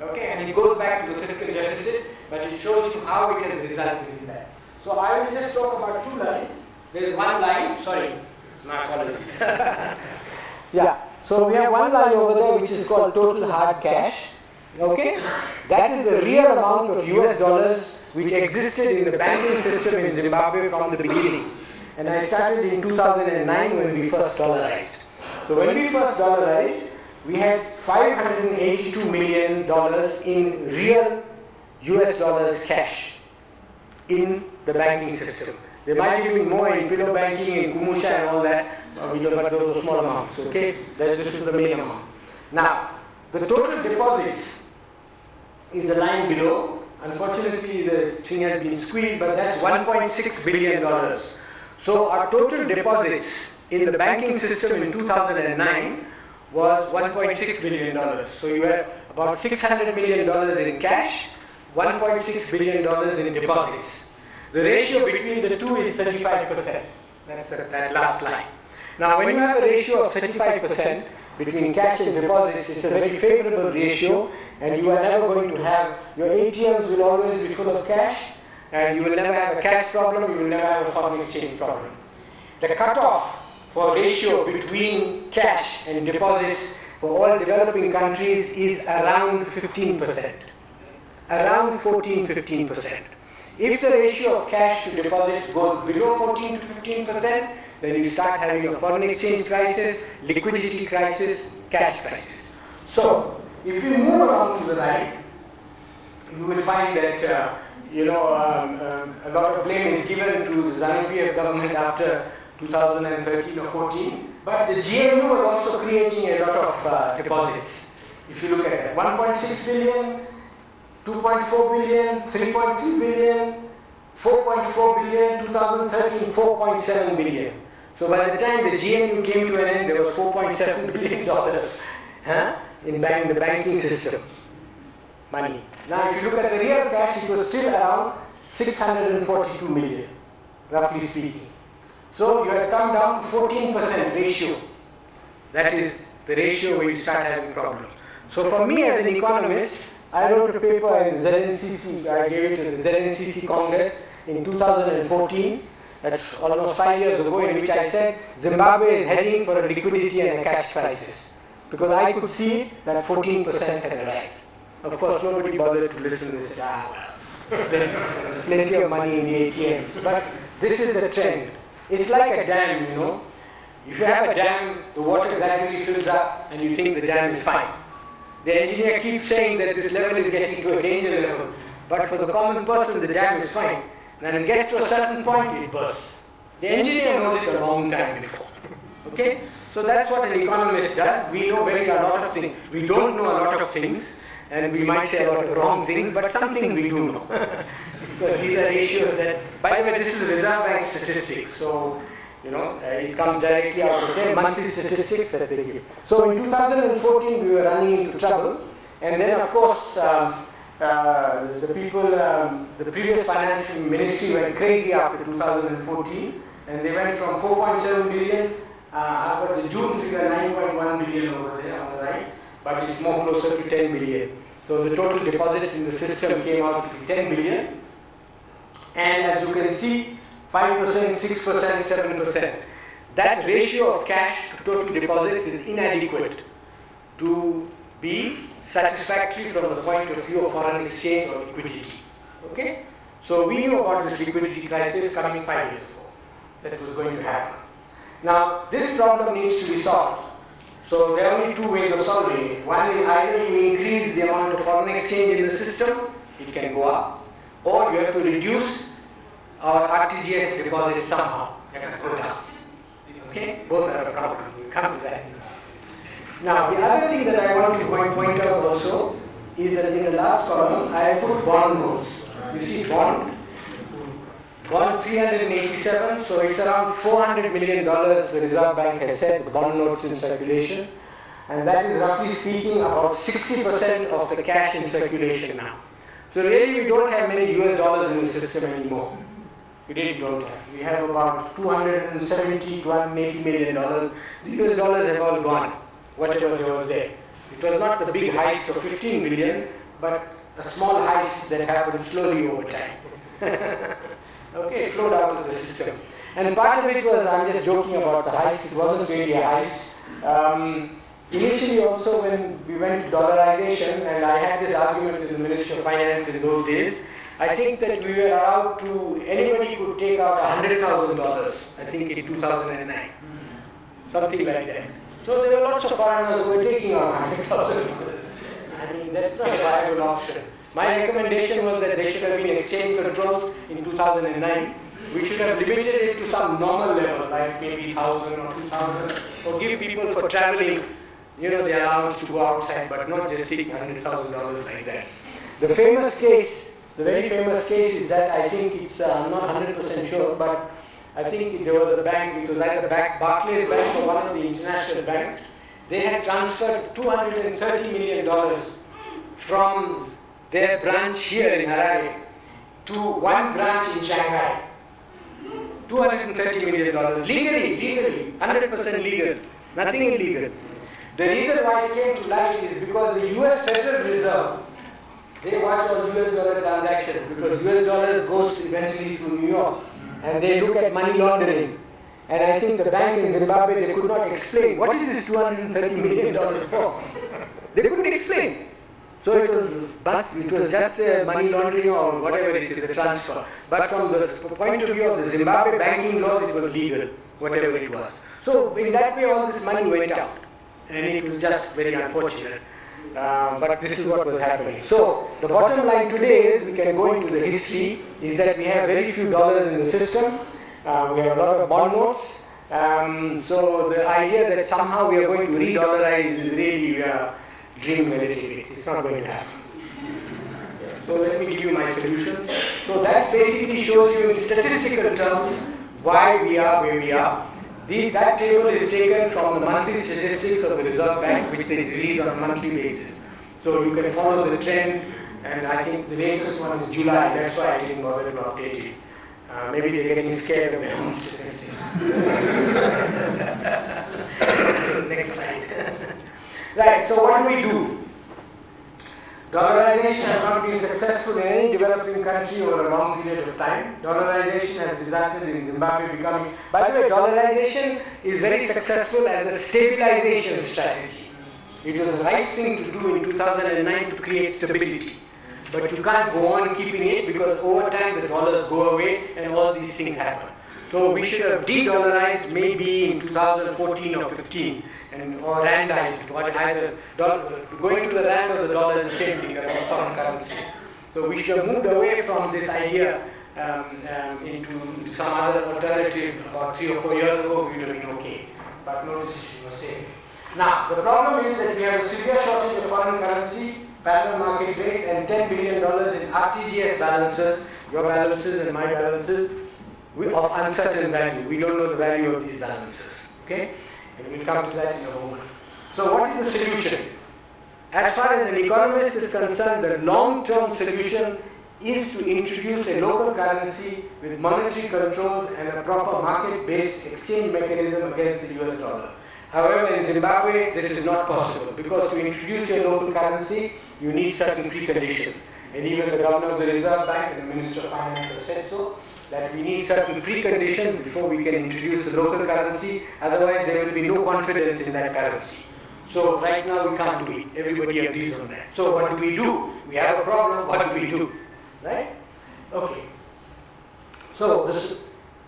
Speaker 4: Okay, and it goes back to the fiscal deficit, but it shows you how it has resulted in that. So I will just talk about 2 lines. There is one line, sorry, my apologies. Yeah, so we have one line over there which is called total hard cash. Okay, that is the real amount of US dollars which existed in the banking system in Zimbabwe from the beginning. And I started in 2009 when we first dollarized. So when we first dollarized, we had $582 million in real US dollars cash in the banking system. There might have been more in pillow banking, in Kumusha and all that, but those are small amounts, okay? This is the main amount. Now, the total deposits is the line below. Unfortunately, the thing has been squeezed, but that's $1.6 billion. So our total deposits in the banking system in 2009 was $1.6 billion. So you had about $600 million in cash, $1.6 billion in deposits. The ratio between the two is 35%. That's that last line. Now, when you have a ratio of 35%, between cash and deposits, it's a very favorable ratio, and you are never going to have, your ATMs will always be full of cash, and you will never have a cash problem, you will never have a foreign exchange problem. The cutoff for ratio between cash and deposits for all developing countries is around 15%, around 14-15%. If the ratio of cash to deposits goes below 14 to 15%, then you start having a foreign exchange crisis, liquidity crisis, cash crisis. So, if you move along to the right, you will find that a lot of blame is given to the Zimbabwean government after 2013 or 14, but the GMU was also creating a lot of deposits. If you look at it, 1.6 billion, 2.4 billion, 3.3 billion, 4.4 billion, 2013, 4.7 billion. So by the time the GMU came to an end, there was $4.7 billion in the banking system, money. Now if you look at the real cash, it was still around 642 million, roughly speaking. So you have come down to 14% ratio. That is the ratio where you start having problems. So for me as an economist, I wrote a paper in ZNCC, I gave it to the ZNCC Congress in 2014, that's almost 5 years ago, in which I said Zimbabwe is heading for a liquidity and a cash crisis. Because I could see that 14% had arrived. Of course, nobody bothered to listen and said, there's plenty of money in the ATMs. But this is the trend. It's like a dam, you know. If you have a dam, the water gradually fills up and you think the dam is fine. The engineer keeps saying that this level is getting to a danger level. But for the common person, the dam is fine. When it gets to a certain point, it bursts. The engineer knows it a long time before. Okay? So that's what an economist does. We know a lot of things. We don't know a lot of things. And we might say a lot of wrong things, but something we do know. Because these are ratios that, by the way, this is Reserve Bank statistics. So, it comes directly out of their monthly statistics that they give. So in 2014, we were running into trouble. And then, of course, the previous finance ministry went crazy after 2014. And they went from 4.7 billion, but the June figure 9.1 billion over there on the right. But it's more closer to 10 billion. So the total deposits in the system came out to be 10 billion. And as you can see, 5%, 6%, 7%. That ratio of cash to total deposits is inadequate to be satisfactory from the point of view of foreign exchange or liquidity. Okay? So we knew about this liquidity crisis coming 5 years ago, that it was going to happen. Now, this problem needs to be solved. So there are only two ways of solving it. One is either you increase the amount of foreign exchange in the system, it can go up, or you have to reduce our RTGS deposits somehow, you have to go down. Okay? Both are a problem. We'll come to that. Now, the other thing that I want to point out also is that in the last column, I put bond notes. You see bond 387, so it's around $400 million the Reserve Bank has said, the bond notes in circulation. And that is roughly speaking about 60% of the cash in circulation now. So really we don't have many US dollars in the system anymore. We really don't have. We have about 270, 280 million dollars. The US dollars have all gone, whatever there was there. It was not the big heist of 15 billion, but a small heist that happened slowly over time. Okay, it flowed out of the system. And part of it was, I'm just joking about the heist, it wasn't really a heist. Initially also when we went to dollarization, and I had this argument with the Minister of Finance in those days, I think that we were allowed to, anybody could take out $100,000, I think in 2009, something like that. So there were lots of foreigners who were taking out $100,000. I mean, that's not a viable option. My recommendation was that there should have been exchange controls in 2009. We should have limited it to some normal level, like maybe 1,000 or 2,000, or give people for traveling, the allowance to go outside, but not just taking $100,000 like that. The famous case, the very famous case is that I think it's, I'm not 100% sure, but I think there was a bank, it was either Barclays Bank or one of the international banks. They had transferred $230 million from their branch here in Harare to one branch in Shanghai. $230 million, legally, 100% legal, nothing illegal. The reason why it came to light is because the US Federal Reserve, they watch all US dollar transactions because US dollars goes eventually through New York and they look at money laundering. And I think the bank in Zimbabwe, they could not explain what is this $230 million for. They couldn't explain. So it was just money laundering or whatever it is, the transfer. But from the point of view of the Zimbabwe banking laws, it was legal, whatever it was. So in that way, all this money went out. And it was just very unfortunate. But this is what was happening. So the bottom line today is, we can go into the history, is that we have very few dollars in the system. We have a lot of bond notes. So the idea that somehow we are going to re-dollarize is really dreaming a little bit. It's not going to happen. So let me give you my solutions. So that basically shows you in statistical terms why we are where we are. That table is taken from the monthly statistics of the Reserve Bank, which they release on a monthly basis. So you can follow the trend, and I think the latest one is July. That's why I didn't bother to update it. Maybe they're getting scared of their own statistics. Next slide. Right, so what do? Dollarization has not been successful in any developing country over a long period of time. Dollarization has resulted in Zimbabwe becoming, by the way, dollarization is very successful as a stabilization strategy. It was the right thing to do in 2009 to create stability. But you can't go on keeping it because over time the dollars go away and all these things happen. So we should have de-dollarized maybe in 2014 or 15 or randized, either going to the rand or the dollar is the same thing, they're foreign currencies. So we should have moved away from this idea into some other alternative. About 3 or 4 years ago we would have been okay, but no decision was taken. Now the problem is that we have a severe shortage of foreign currency, parallel market rates, and $10 billion in RTGS balances, your balances and my balances, of uncertain value. We don't know the value of these balances. Okay? And we'll come to that in a moment. So what is the solution? As far as an economist is concerned, the long-term solution is to introduce a local currency with monetary controls and a proper market-based exchange mechanism against the US dollar. However, in Zimbabwe, this is not possible because to introduce your local currency, you need certain preconditions. And even the governor of the Reserve Bank and the Minister of Finance have said so, that we need certain preconditions before we can introduce the local currency. Otherwise, there will be no confidence in that currency. So right now, we can't do it. Everybody agrees on that. So what do? We have a problem. What do we do? Right? Okay. So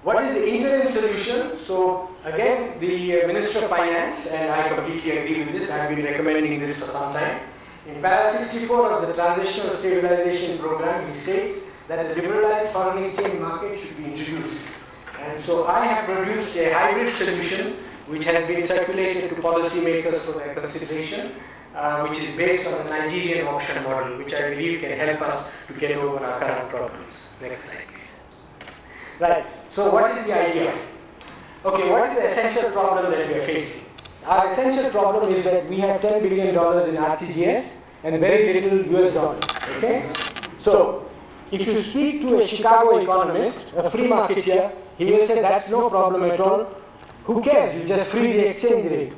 Speaker 4: what is the interim solution? So again, the Minister of Finance, and I completely agree with this, I have been recommending this for some time. In para 64 of the Transitional Stabilization Program, he states that a liberalized foreign exchange market should be introduced. And so I have produced a hybrid solution which has been circulated to policymakers for their consideration, which is based on the Nigerian auction model, which I believe can help us to get over our current problems. Next slide, please. Right. So what is the idea? Okay, what is the essential problem that we are facing? Our essential problem is that we have $10 billion in RTGS and very little US dollars. Okay? So, if you speak to a Chicago economist, a free marketeer, he will say that's no problem at all. Who cares? You just free the exchange rate.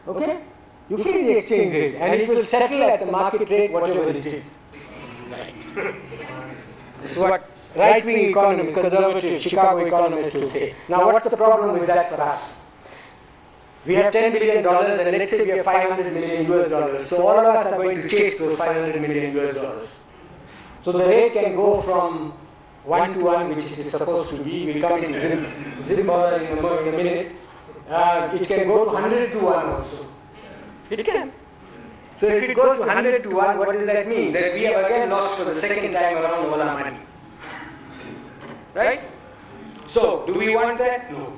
Speaker 4: Okay? You free the exchange rate and it will settle at the market rate, whatever it is. Right. This is what right-wing economists, conservative Chicago economists will say. Now what's the problem with that for us? We have $10 billion and let's say we have $500 million US dollars. So all of us are going to chase those $500 million US dollars. So the rate can go from 1 to 1, which it is supposed to be. We'll come into Zimbabwe in a minute. It can go to 100 to 1 also. It can. So if it goes to 100 to 1, what does that mean? That we have again lost for the second time around all our money. Right? So, do we want that? No.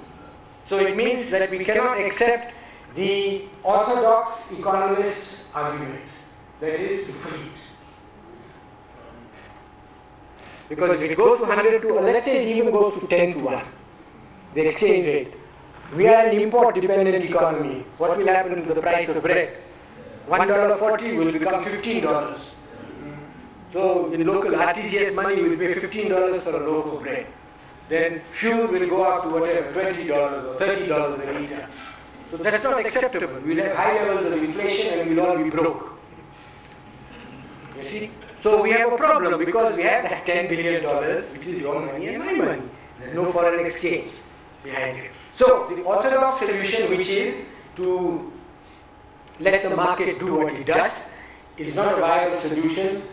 Speaker 4: So it means that we cannot accept the orthodox economist's argument, that is to free it. Because if it goes to 100 to 1, let's say it even goes to 10 to 1, the exchange rate. We are an import-dependent economy. What will happen to the price of bread? $1.40 will become $15. So in local RTGS money, we will pay $15 for a loaf of bread. Then fuel will go up to whatever, $20 or $30 a litre. So that's not acceptable. We'll have high levels of inflation and we'll all be broke. You see? So we have a problem because we have that $10 billion, which is your money and my money. There's no foreign exchange behind it. So the orthodox solution, which is to let the market do what it does, is not a viable solution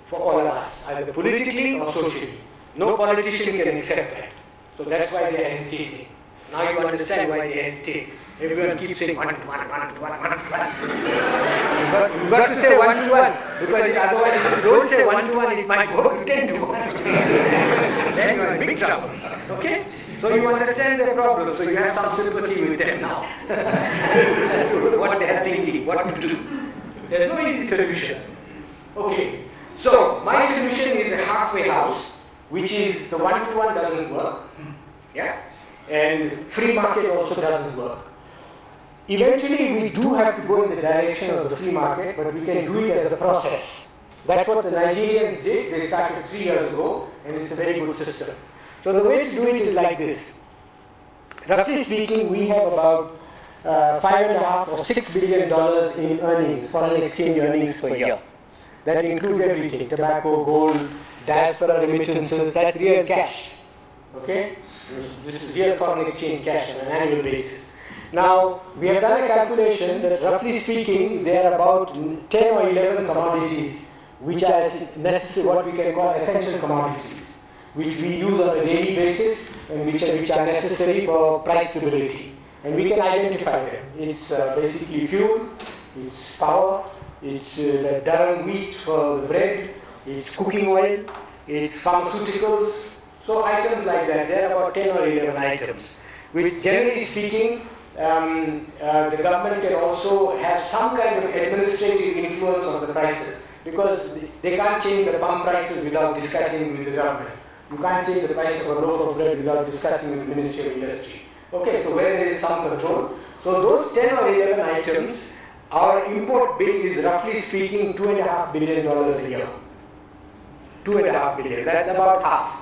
Speaker 4: for all of us, either politically or socially. No politician can accept that. So that's why they are hesitating. Now you understand why they hesitate. Everyone keeps saying 1 to 1, 1 to 1, 1 to 1. You've got to say 1 to 1, because otherwise if you don't say 1 to 1, it might go to 10 to 1. Then you are in big trouble. Okay? So you understand their problem, so you have some sympathy with them now. What they are thinking, what to do. There is no easy solution. Okay. So my solution is a halfway house, which is the 1 to 1 doesn't work. Yeah? And free market also doesn't work. Eventually, we do have to go in the direction of the free market, but we can do it as a process. That's what the Nigerians did. They started 3 years ago, and it's a very good system. So the way to do it is like this. Roughly speaking, we have about $5.5 or $6 billion in earnings, foreign exchange earnings per year. That includes everything: tobacco, gold, diaspora remittances. That's real cash. Okay? This is real foreign exchange cash on an annual basis. Now, we have done a calculation that roughly speaking, there are about 10 or 11 commodities which are necessary, what we can call essential commodities, which we use on a daily basis and which are necessary for price stability. And we can identify them. It's basically fuel, it's power, it's the durum wheat for the bread, it's cooking oil, it's pharmaceuticals. So items like that, there are about 10 or 11 items, which generally speaking, the government can also have some kind of administrative influence on the prices, because they can't change the pump prices without discussing with the government. You can't change the price of a loaf of bread without discussing with the Ministry of Industry. Okay, so where there is some control. So those 10 or 11 items, our import bill is roughly speaking $2.5 billion a year. $2.5 billion, that's about half.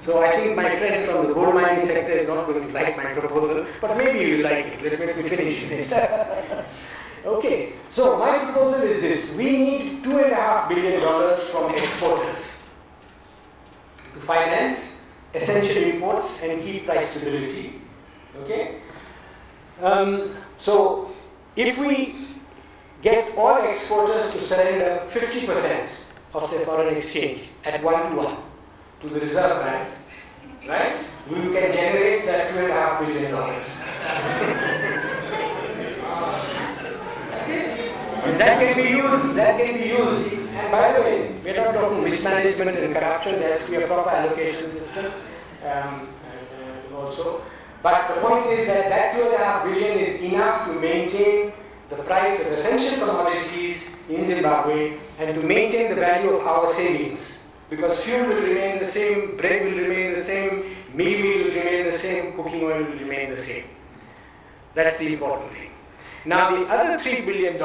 Speaker 4: So I think my friend from the gold mining sector is not going to like my proposal, but maybe you will like it. Let me finish this. Okay, so my proposal is this. We need $2.5 billion from exporters to finance essential imports and keep price stability. Okay? So if we get all exporters to surrender 50% of their foreign exchange at 1 to 1 to the Reserve Bank, right? We can generate that $2.5 billion. And that can be used, and by the way, we're not talking mismanagement and corruption, there has to be a proper allocation system also. But the point is that that $2.5 billion is enough to maintain the price of essential commodities in Zimbabwe and to maintain the value of our savings. Because fuel will remain the same, bread will remain the same, meal will remain the same, cooking oil will remain the same. That's the important thing. Now the other $3 billion,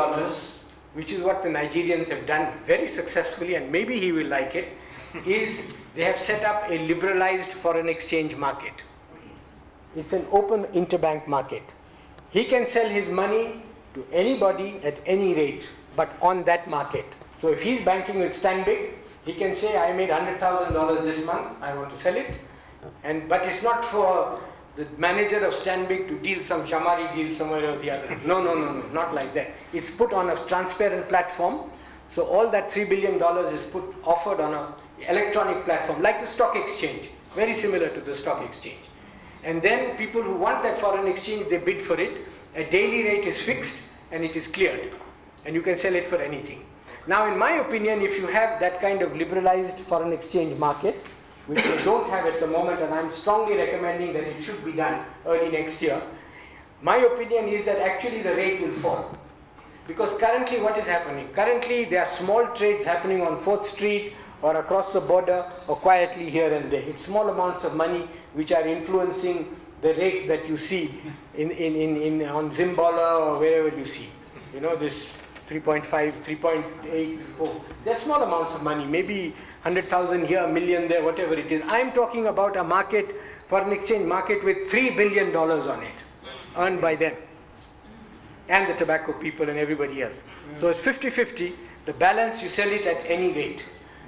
Speaker 4: which is what the Nigerians have done very successfully, and maybe he will like it, is they have set up a liberalized foreign exchange market. It's an open interbank market. He can sell his money to anybody at any rate, but on that market. So if he's banking with Stanbic, he can say, I made $100,000 this month, I want to sell it. But it's not for the manager of Stanbic to deal some Shamari deal somewhere or the other. No, not like that. It's put on a transparent platform. So all that $3 billion is offered on an electronic platform, like the stock exchange, very similar to the stock exchange. And then people who want that foreign exchange, they bid for it. A daily rate is fixed and it is cleared. And you can sell it for anything. Now, in my opinion, if you have that kind of liberalized foreign exchange market, which they don't have at the moment, and I'm strongly recommending that it should be done early next year, my opinion is that actually the rate will fall. Because currently what is happening? Currently there are small trades happening on 4th Street or across the border or quietly here and there. It's small amounts of money which are influencing the rates that you see on Zimbabwe or wherever you see. You know, this 3.5, 3.8, 4. They're small amounts of money, maybe 100,000 here, a million there, whatever it is. I'm talking about a market, foreign exchange market with $3 billion on it, earned by them. and the tobacco people and everybody else. So it's 50-50. The balance, you sell it at any rate.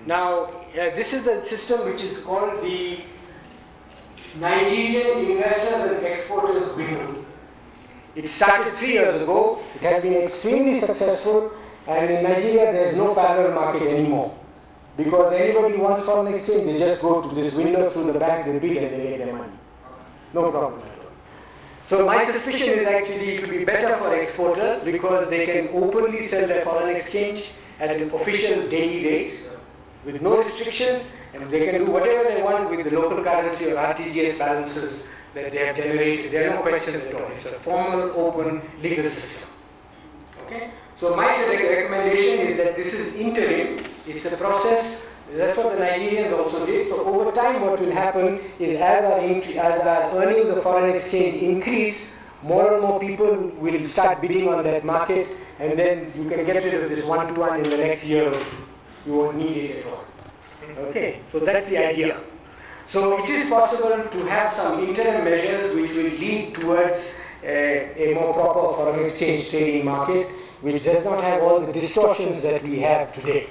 Speaker 4: Now, this is the system which is called the Nigerian Investors and Exporters Window. It started 3 years ago. It has been extremely successful, and in Nigeria there is no parallel market anymore. Because anybody wants foreign exchange, they just go to this window through the bank, they bid and they get their money. No problem at all. So my suspicion is actually it will be better for exporters because they can openly sell their foreign exchange at an official daily rate with no restrictions, and they can do whatever they want with the local currency or RTGS balances that they have generated. There are no questions at all. It's a formal, open, legal system. Okay? So my recommendation is that this is interim. It's a process. That's what the Nigerians also did. So over time what will happen is as our earnings of foreign exchange increase, more and more people will start bidding on that market, and then you can get rid of this one-to-one in the next year or two. You won't need it at all. Okay, so that's the idea. So it is possible to have some interim measures which will lead towards a more proper foreign exchange trading market, which does not have all the distortions that we have today.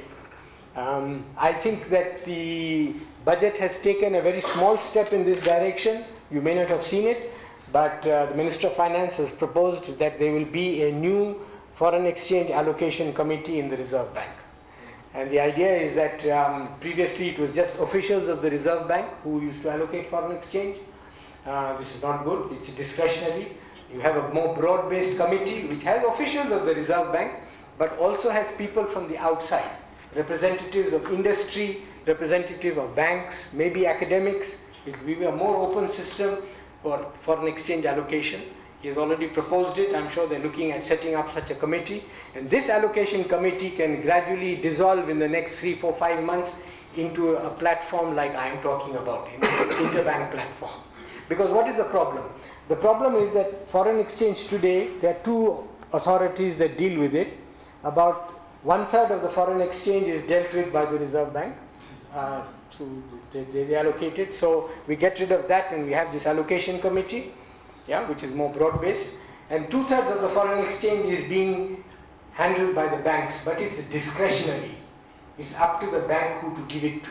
Speaker 4: I think that the budget has taken a very small step in this direction. You may not have seen it, but the Minister of Finance has proposed that there will be a new foreign exchange allocation committee in the Reserve Bank. And the idea is that previously it was just officials of the Reserve Bank who used to allocate foreign exchange. This is not good. It's discretionary. You have a more broad-based committee which has officials of the Reserve Bank, but also has people from the outside, representatives of industry, representative of banks, maybe academics. It will be a more open system for foreign exchange allocation. He has already proposed it. I'm sure they're looking at setting up such a committee. And this allocation committee can gradually dissolve in the next 3, 4, 5 months into a platform like I'm talking about, an interbank platform. Because what is the problem? The problem is that foreign exchange today, there are 2 authorities that deal with it. About 1/3 of the foreign exchange is dealt with by the Reserve Bank. They allocate it. So we get rid of that and we have this allocation committee, which is more broad-based. And 2/3 of the foreign exchange is being handled by the banks, but it's discretionary. It's up to the bank who to give it to,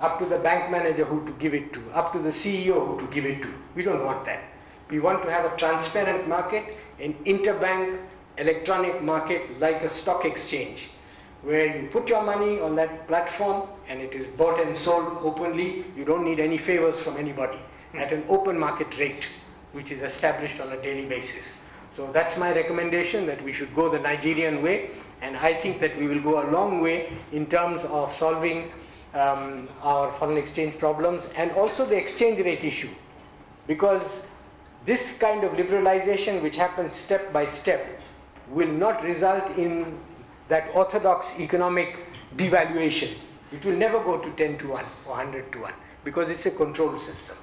Speaker 4: up to the bank manager who to give it to, up to the CEO who to give it to. We don't want that. We want to have a transparent market, an interbank electronic market like a stock exchange, where you put your money on that platform and it is bought and sold openly. You don't need any favors from anybody at an open market rate, which is established on a daily basis. So that's my recommendation, that we should go the Nigerian way, and I think that we will go a long way in terms of solving our foreign exchange problems and also the exchange rate issue, because this kind of liberalization which happens step by step will not result in that orthodox economic devaluation. It will never go to 10-1 or 100-1 because it's a controlled system.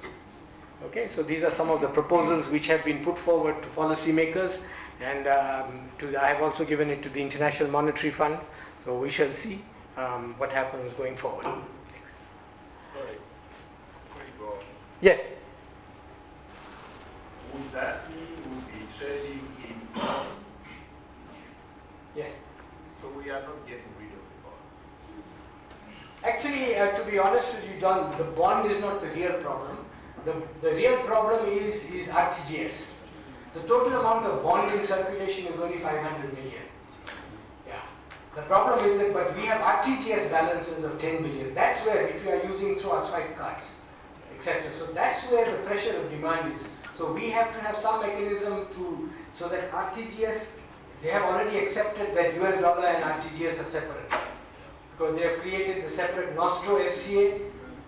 Speaker 4: Okay, so these are some of the proposals which have been put forward to policymakers, and I have also given it to the International Monetary Fund. So we shall see what happens going forward.
Speaker 5: Sorry, before you go on.
Speaker 4: Yes.
Speaker 5: Would that mean we'll be trading in bonds?
Speaker 4: Yes.
Speaker 5: So we are not getting rid of the bonds.
Speaker 4: Actually, to be honest with you, John, the bond is not the real problem. The real problem is RTGS. The total amount of bond in circulation is only 500 million. Yeah. The problem is that, but we have RTGS balances of 10 billion. That's where, if you are using through our swipe cards, etc. So that's where the pressure of demand is. So we have to have some mechanism so that RTGS, they have already accepted that US dollar and RTGS are separate, because they have created the separate Nostro FCA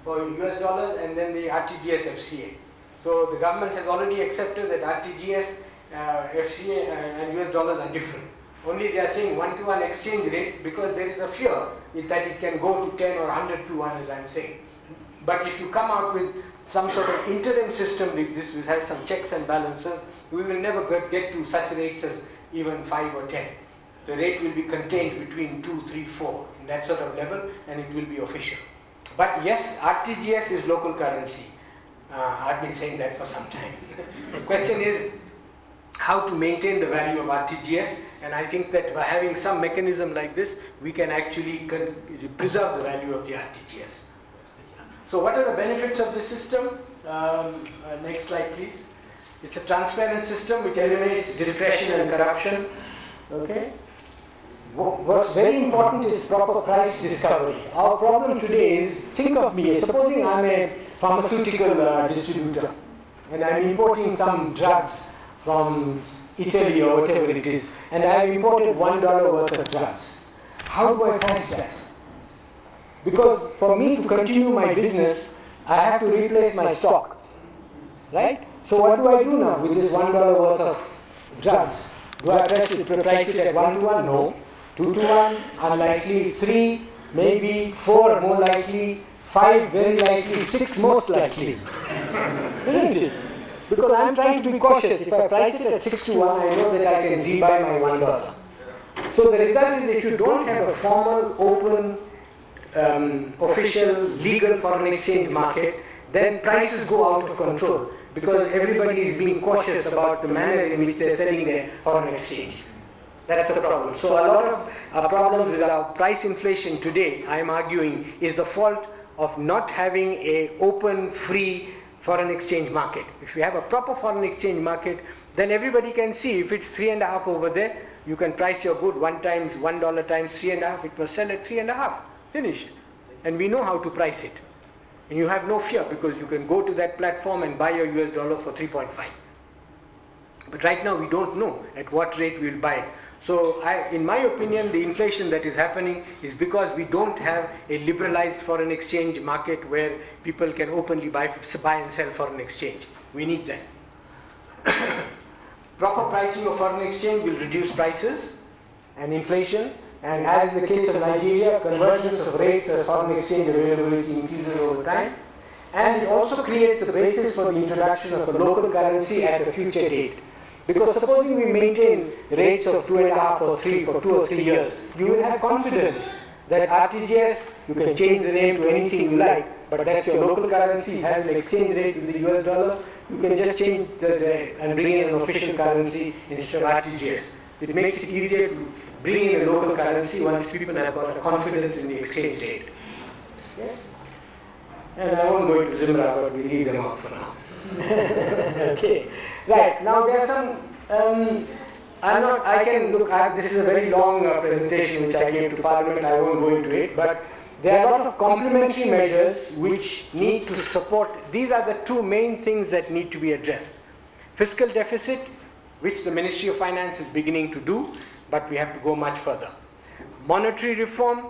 Speaker 4: for US dollars and then the RTGS FCA. So the government has already accepted that RTGS, FCA and US dollars are different. Only they are saying 1-to-1 exchange rate because there is a fear that it can go to 10 or 100-to-1, as I'm saying. But if you come out with some sort of interim system like this, which has some checks and balances, we will never get to such rates as even 5 or 10. The rate will be contained between 2, 3, 4 in that sort of level, and it will be official. But yes, RTGS is local currency. I've been saying that for some time. The question is, how to maintain the value of RTGS, and I think that by having some mechanism like this, we can actually preserve the value of the RTGS. So what are the benefits of this system? Next slide, please. It's a transparent system which eliminates discretion and corruption. Okay. What's very important is proper price discovery. Our problem today is, think of me, supposing I'm a pharmaceutical distributor and I'm importing some drugs from Italy or whatever it is, and I've imported $1 worth of drugs. How do I price that? Because for me to continue my business, I have to replace my stock, right? So what do I do now with this $1 worth of drugs? Do I price it at 1:1? No. 2:1, unlikely. 3, maybe. 4, more likely. 5, very likely. 6, most likely. Isn't it? Because I'm trying to be cautious. If I price it at 6:1, I know that I can rebuy my $1. So the result is, if you don't have a formal, open, official, legal foreign exchange market, then prices go out of control, because everybody is being cautious about the manner in which they're selling their foreign exchange. That's the problem. So a lot of our problems with our price inflation today, I'm arguing, is the fault of not having an open, free foreign exchange market. If you have a proper foreign exchange market, then everybody can see if it's 3.5 over there, you can price your good $1 times 3.5, it must sell at 3.5, finished. And we know how to price it. And you have no fear, because you can go to that platform and buy your US dollar for 3.5. But right now we don't know at what rate we'll buy it. So in my opinion, the inflation that is happening is because we don't have a liberalized foreign exchange market where people can openly buy and sell foreign exchange. We need that. Proper pricing of foreign exchange will reduce prices and inflation, and as in the case of Nigeria, convergence of rates of foreign exchange availability increases over time, and it also creates a basis for the introduction of a local currency at a future date. Because supposing we maintain rates of 2.5 or 3 for 2 or 3 years, you will have confidence that RTGS, you can change the name to anything you like, but that's your local currency, it has an exchange rate with the US dollar, you can just change and bring in an official currency instead of RTGS. It makes it easier to bring in a local currency once people have got a confidence in the exchange rate. Okay? And I won't go into Zimbabwe, but we leave them out for now. Okay, right. Now there are some. This is a very long presentation which I gave to Parliament. I won't go into it, but there are a lot of complementary measures which need to support. These are the two main things that need to be addressed: fiscal deficit, which the Ministry of Finance is beginning to do, but we have to go much further. Monetary reform,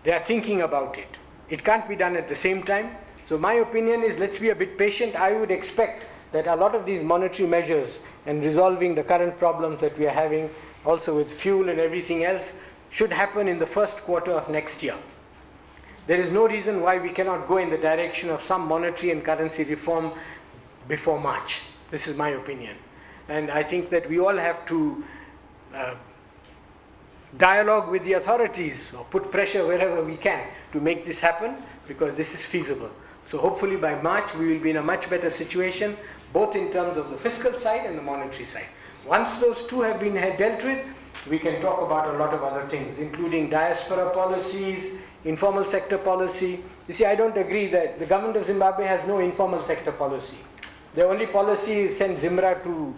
Speaker 4: they are thinking about it. It can't be done at the same time. So my opinion is, let's be a bit patient. I would expect that a lot of these monetary measures and resolving the current problems that we are having, also with fuel and everything else, should happen in the first quarter of next year. There is no reason why we cannot go in the direction of some monetary and currency reform before March. This is my opinion. And I think that we all have to dialogue with the authorities or put pressure wherever we can to make this happen, because this is feasible. So hopefully by March we will be in a much better situation, both in terms of the fiscal side and the monetary side. Once those two have been dealt with, we can talk about a lot of other things, including diaspora policies, informal sector policy. You see, I don't agree that the government of Zimbabwe has no informal sector policy. Their only policy is send Zimra to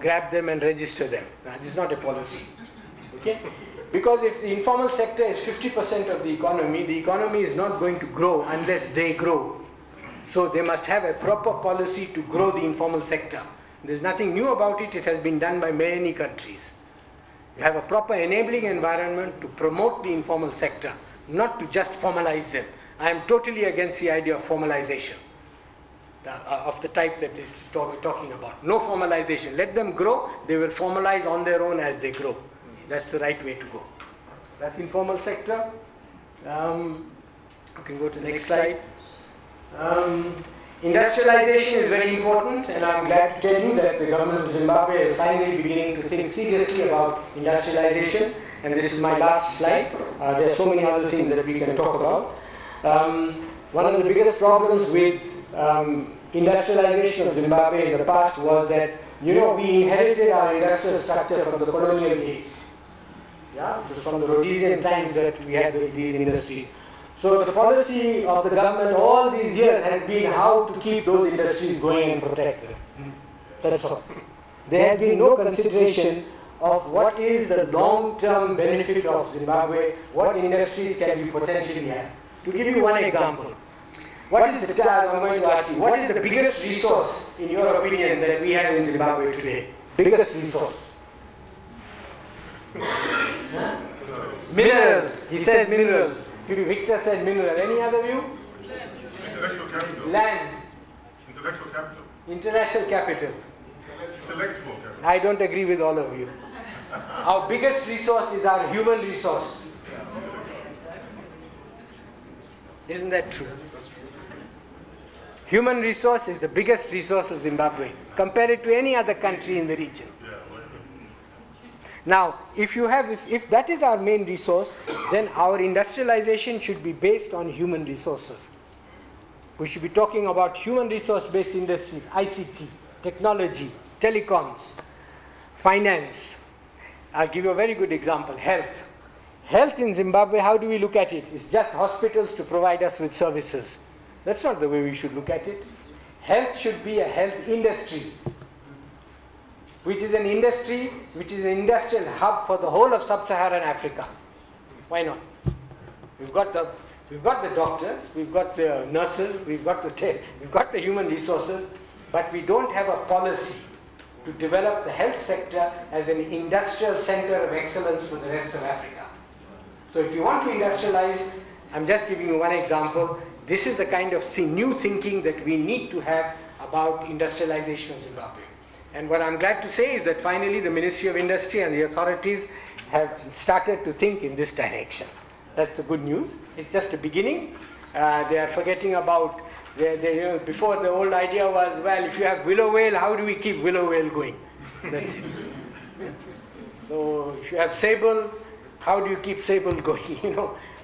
Speaker 4: grab them and register them. This is not a policy. Okay? Because if the informal sector is 50% of the economy is not going to grow unless they grow. So they must have a proper policy to grow the informal sector. There's nothing new about it. It has been done by many countries. You have a proper enabling environment to promote the informal sector, not to just formalize them. I am totally against the idea of formalization of the type that is talking about. No formalization. Let them grow. They will formalize on their own as they grow. That's the right way to go. That's informal sector. You can go to the next slide. Industrialization is very important, and I'm glad to tell you that the government of Zimbabwe is finally beginning to think seriously about industrialization. And this is my last slide. There are so many other things that we can talk about. One of the biggest problems with industrialization of Zimbabwe in the past was that You know, we inherited our industrial structure from the colonial days. Yeah, it was from the Rhodesian times that we had these industries. So the policy of the government all these years has been how to keep those industries going and protect them. That's all. There has been no consideration of what is the long-term benefit of Zimbabwe, what industries can we potentially have. To give you one example, what is the I'm going to ask you, what is the biggest resource, in your opinion, that we have in Zimbabwe today? Biggest resource? Huh? Minerals. He said minerals. Victor said mineral. Any other view?
Speaker 7: Intellectual capital.
Speaker 4: Land.
Speaker 7: Intellectual capital.
Speaker 4: International capital.
Speaker 7: Intellectual capital.
Speaker 4: I don't agree with all of you. Our biggest resource is our human resource. Isn't that true? Human resource is the biggest resource of Zimbabwe. Compare it to any other country in the region. Now, if that is our main resource, then our industrialization should be based on human resources. We should be talking about human resource-based industries, ICT, technology, telecoms, finance. I'll give you a very good example, health. Health in Zimbabwe, how do we look at it? It's just hospitals to provide us with services. That's not the way we should look at it. Health should be a health industry, which is an industry, which is an industrial hub for the whole of sub-Saharan Africa. Why not? We've got the doctors, we've got the nurses, we've got the human resources, but we don't have a policy to develop the health sector as an industrial center of excellence for the rest of Africa. So if you want to industrialize, I'm just giving you one example, this is the kind of new thinking that we need to have about industrialization of Zimbabwe. And what I'm glad to say is that finally the Ministry of Industry and the authorities have started to think in this direction. That's the good news. It's just a beginning. They are forgetting about, before the old idea was, well, if you have willow whale, how do we keep willow whale going? That's it. So if you have sable, how do you keep sable going?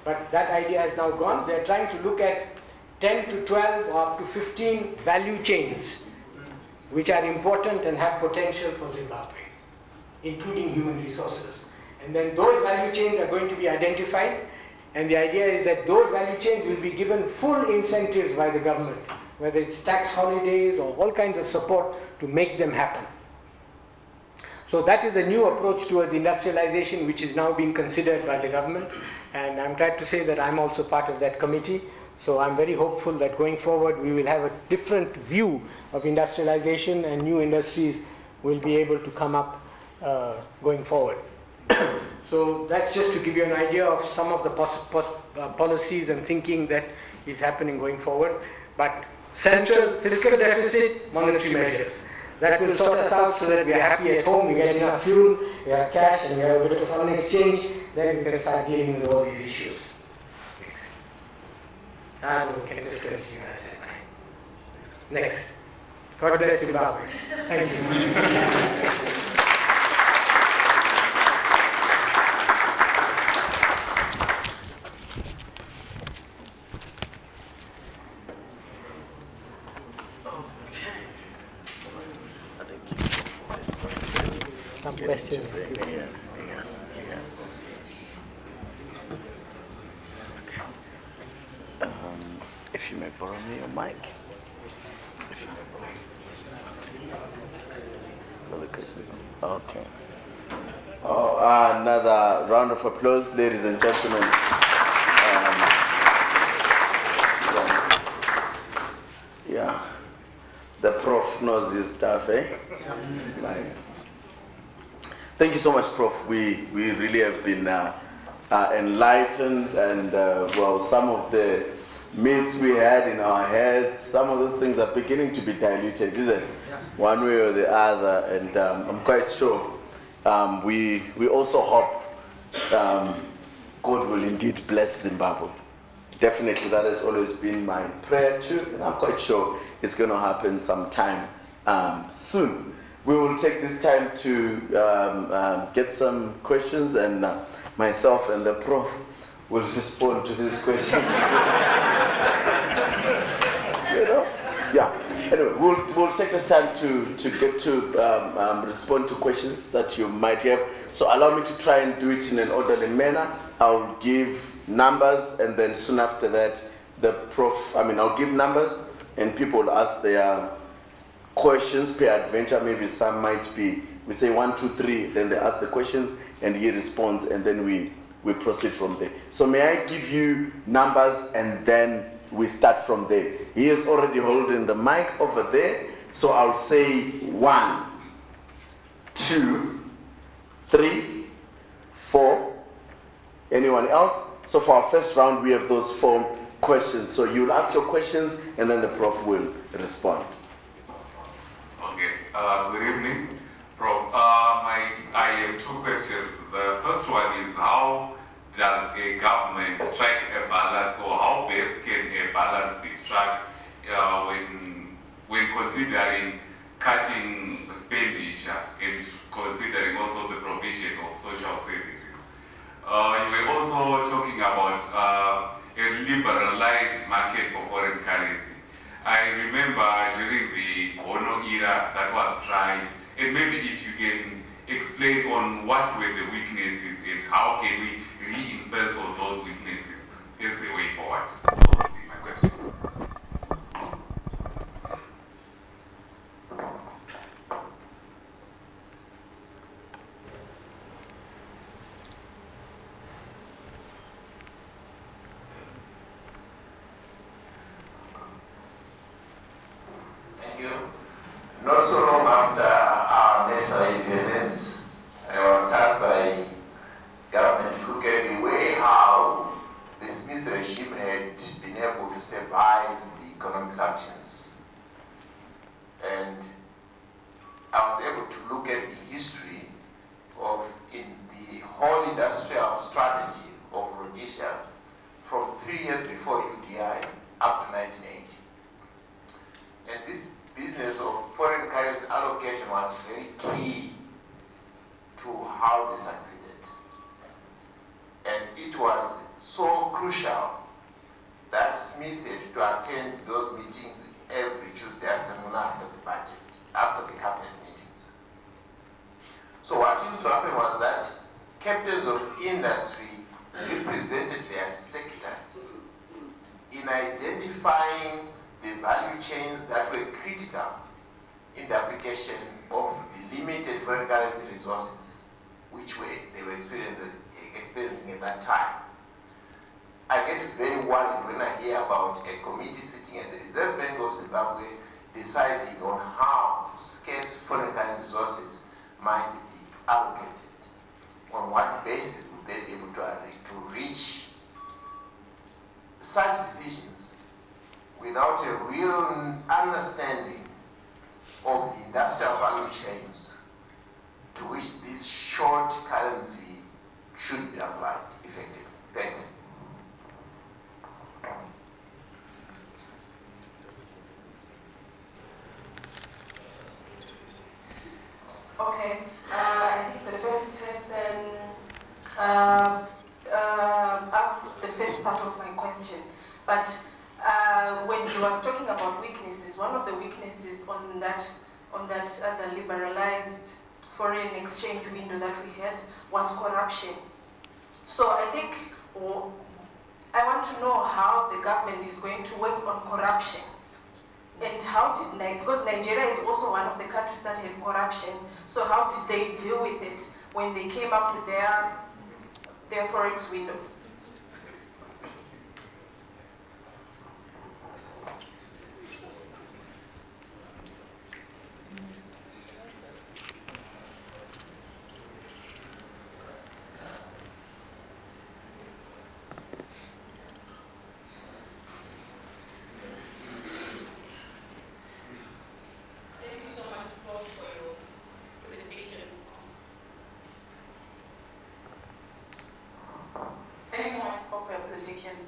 Speaker 4: But that idea has now gone. They're trying to look at 10 to 12 or up to 15 value chains which are important and have potential for Zimbabwe, including human resources. And then those value chains are going to be identified, and the idea is that those value chains will be given full incentives by the government, whether it's tax holidays or all kinds of support to make them happen. So that is the new approach towards industrialization which is now being considered by the government, and I'm glad to say that I'm also part of that committee. So I'm very hopeful that going forward we will have a different view of industrialization and new industries will be able to come up going forward. So that's just to give you an idea of some of the policies and thinking that is happening going forward. But central fiscal deficit, monetary measures. That will sort us out so that we are happy at home, we get enough fuel, we have cash, and we have a bit of foreign exchange. Then we can start dealing with all these issues. Next. God bless Zimbabwe. Thank you. Some questions.
Speaker 2: If you may borrow me your mic. Further questions? Okay. Another round of applause, ladies and gentlemen. Yeah. The prof knows his stuff, eh? Thank you so much, Prof. We really have been enlightened, and well, some of the myths we had in our heads, some of those things are beginning to be diluted, isn't it? One way or the other, and I'm quite sure we also hope God will indeed bless Zimbabwe. Definitely, that has always been my prayer too, and I'm quite sure it's going to happen sometime soon. We will take this time to get some questions, and myself and the Prof will respond to this question. Yeah. Anyway, we'll we'll take this time to get to respond to questions that you might have. So allow me to try and do it in an orderly manner. I'll give numbers, and then soon after that, I'll give numbers, and people will ask their questions per adventure. Maybe some might be, we say 1, 2, 3, then they ask the questions, and he responds, and then we proceed from there. So may I give you numbers, and then we start from there. He is already holding the mic over there, so I'll say 1, 2, 3, 4. Anyone else? So for our first round, we have those 4 questions. So you'll ask your questions, and then the prof will respond.
Speaker 8: Okay. Good evening, Prof. I have 2 questions. The first one is, how does a government strike a balance, or how best can a balance be struck when considering cutting expenditure and considering also the provision of social services? You were also talking about a liberalized market for foreign currency. I remember during the Gono era that was tried, and maybe if you can explain on what were the weaknesses and how can we reinforce all those weaknesses as a way forward. Those would be my questions.
Speaker 5: Thank you. Not so long after our national independence, I was tasked by government to look at the way how the Smith regime had been able to survive the economic sanctions. And I was able to look at the history of the whole industrial strategy of Rhodesia from 3 years before UDI up to 1980. And this business of foreign currency allocation was very key to how they succeeded. And it was so crucial that Smith had to attend those meetings every Tuesday afternoon after the budget, after the cabinet meetings. So what used to happen was that captains of industry represented their sectors in identifying the value chains that were critical in the application of the limited foreign currency resources which they were experiencing at that time. I get very worried when I hear about a committee sitting at the Reserve Bank of Zimbabwe deciding on how scarce foreign currency resources might be allocated. On what basis would they be able to reach such decisions without a real understanding of the industrial value chains to which this short currency should be applied effectively? Thanks.
Speaker 6: Okay, I think the first person asked the first part of my question, but when he was talking about weaknesses, one of the weaknesses on that other liberalized foreign exchange window that we had was corruption. So I think I want to know how the government is going to work on corruption. And how did, because Nigeria is also one of the countries that have corruption, so how did they deal with it when they came up with their forex window?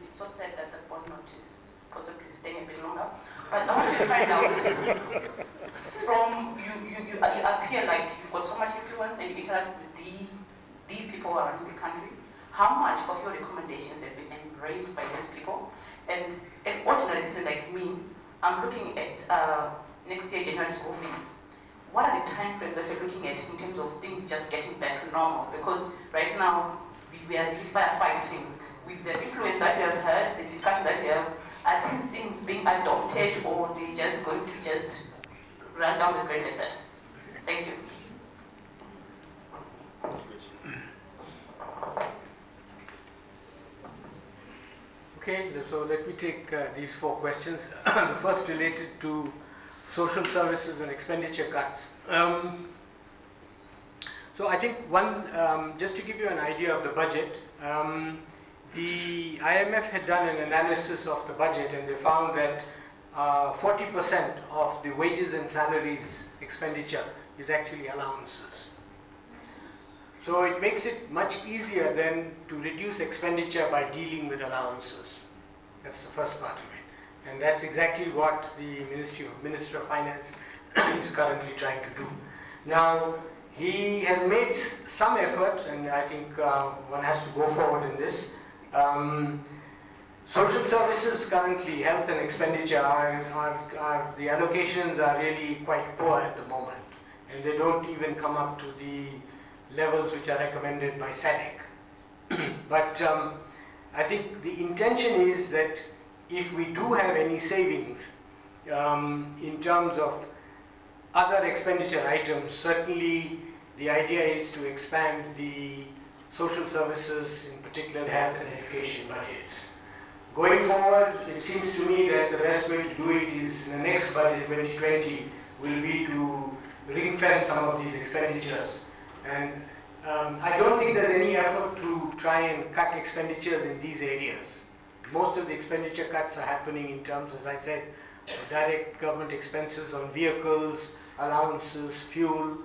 Speaker 9: It's so sad that the bond notice is possibly staying a bit longer. But I want to find out from you appear like you've got so much influence and you interact with the people around the country. How much of your recommendations have been embraced by those people? And an ordinary citizen like me, I'm looking at next year January school fees. What are the time frames that you're looking at in terms of things just getting back to normal? Because right now we are really firefighting with the influence that we have heard, the discussion that we have. Are these things being adopted, or are they just going to just run down the drain like that? Thank you.
Speaker 4: Okay, so let me take these 4 questions. The first related to social services and expenditure cuts. So I think one, just to give you an idea of the budget, the IMF had done an analysis of the budget, and they found that 40% of the wages and salaries expenditure is actually allowances. So it makes it much easier then to reduce expenditure by dealing with allowances. That's the first part of it. And that's exactly what the Minister of Finance is currently trying to do. Now, he has made some effort, and I think one has to go forward in this. Social services currently, health and expenditure, the allocations are really quite poor at the moment. And they don't even come up to the levels which are recommended by SADC. But I think the intention is that if we do have any savings in terms of other expenditure items, certainly the idea is to expand the social services, in particular health and education budgets. Going forward, it seems to me that the best way to do it is in the next budget, 2020, will be to ring-fence some of these expenditures. And I don't think there's any effort to try and cut expenditures in these areas. Most of the expenditure cuts are happening in terms, as I said, of direct government expenses on vehicles, allowances, fuel,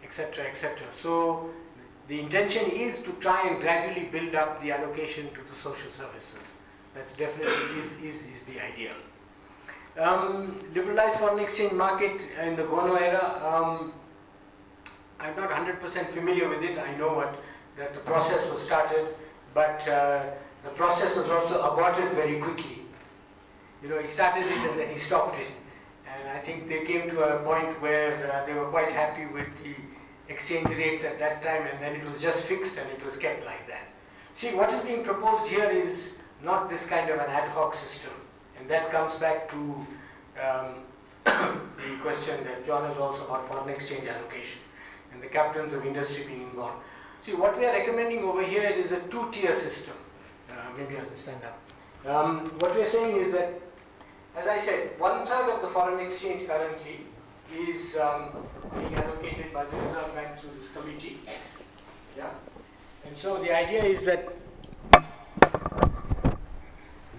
Speaker 4: etc., etc. So the intention is to try and gradually build up the allocation to the social services. That's definitely is the idea. Liberalized foreign exchange market in the Gono era, I'm not 100% familiar with it. I know that the process was started, but the process was also aborted very quickly. You know, he started it and then he stopped it. And I think they came to a point where they were quite happy with the exchange rates at that time, and then it was just fixed and it was kept like that. See, what is being proposed here is not this kind of an ad hoc system. And that comes back to the question that John has also about foreign exchange allocation and the captains of industry being involved. See, what we are recommending over here is a 2-tier system. Maybe I'll stand up. What we are saying is that, as I said, 1/3 of the foreign exchange currently is being allocated by the Reserve Bank through this committee. Yeah. And so the idea is that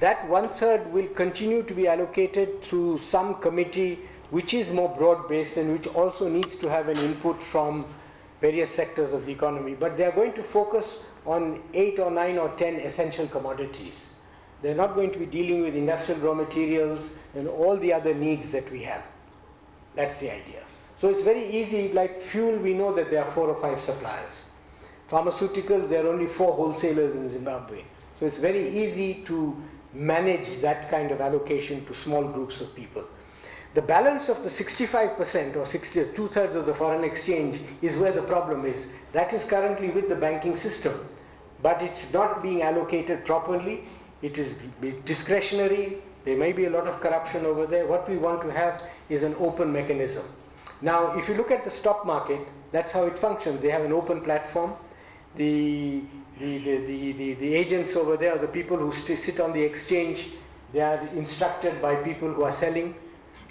Speaker 4: that 1/3 will continue to be allocated through some committee which is more broad-based and which also needs to have an input from various sectors of the economy. But they are going to focus on 8 or 9 or 10 essential commodities. They're not going to be dealing with industrial raw materials and all the other needs that we have. That's the idea. So it's very easy, like fuel, we know that there are 4 or 5 suppliers. Pharmaceuticals, there are only 4 wholesalers in Zimbabwe. So it's very easy to manage that kind of allocation to small groups of people. The balance of the 65% or 2/3 of the foreign exchange is where the problem is. That is currently with the banking system, but it's not being allocated properly. It is discretionary. There may be a lot of corruption over there. What we want to have is an open mechanism. Now, if you look at the stock market, that's how it functions. They have an open platform. The agents over there, the people who sit on the exchange, they are instructed by people who are selling.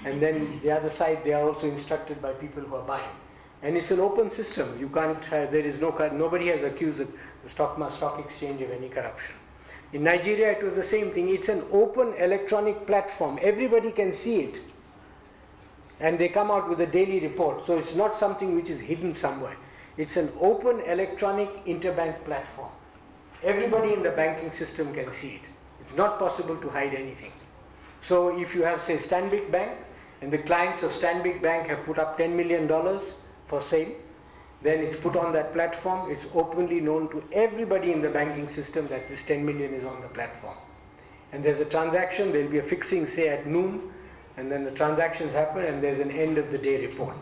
Speaker 4: And then the other side, they are also instructed by people who are buying. And it's an open system. You can't, nobody has accused the stock exchange of any corruption. In Nigeria, it was the same thing. It's an open electronic platform. Everybody can see it. And they come out with a daily report. So it's not something which is hidden somewhere. It's an open electronic interbank platform. Everybody in the banking system can see it. It's not possible to hide anything. So if you have, say, Stanbic Bank, and the clients of Stanbic Bank have put up $10 million for sale, then it's put on that platform. It's openly known to everybody in the banking system that this 10 million is on the platform. And there's a transaction, there'll be a fixing, say, at noon. and then the transactions happen, and there's an end of the day report.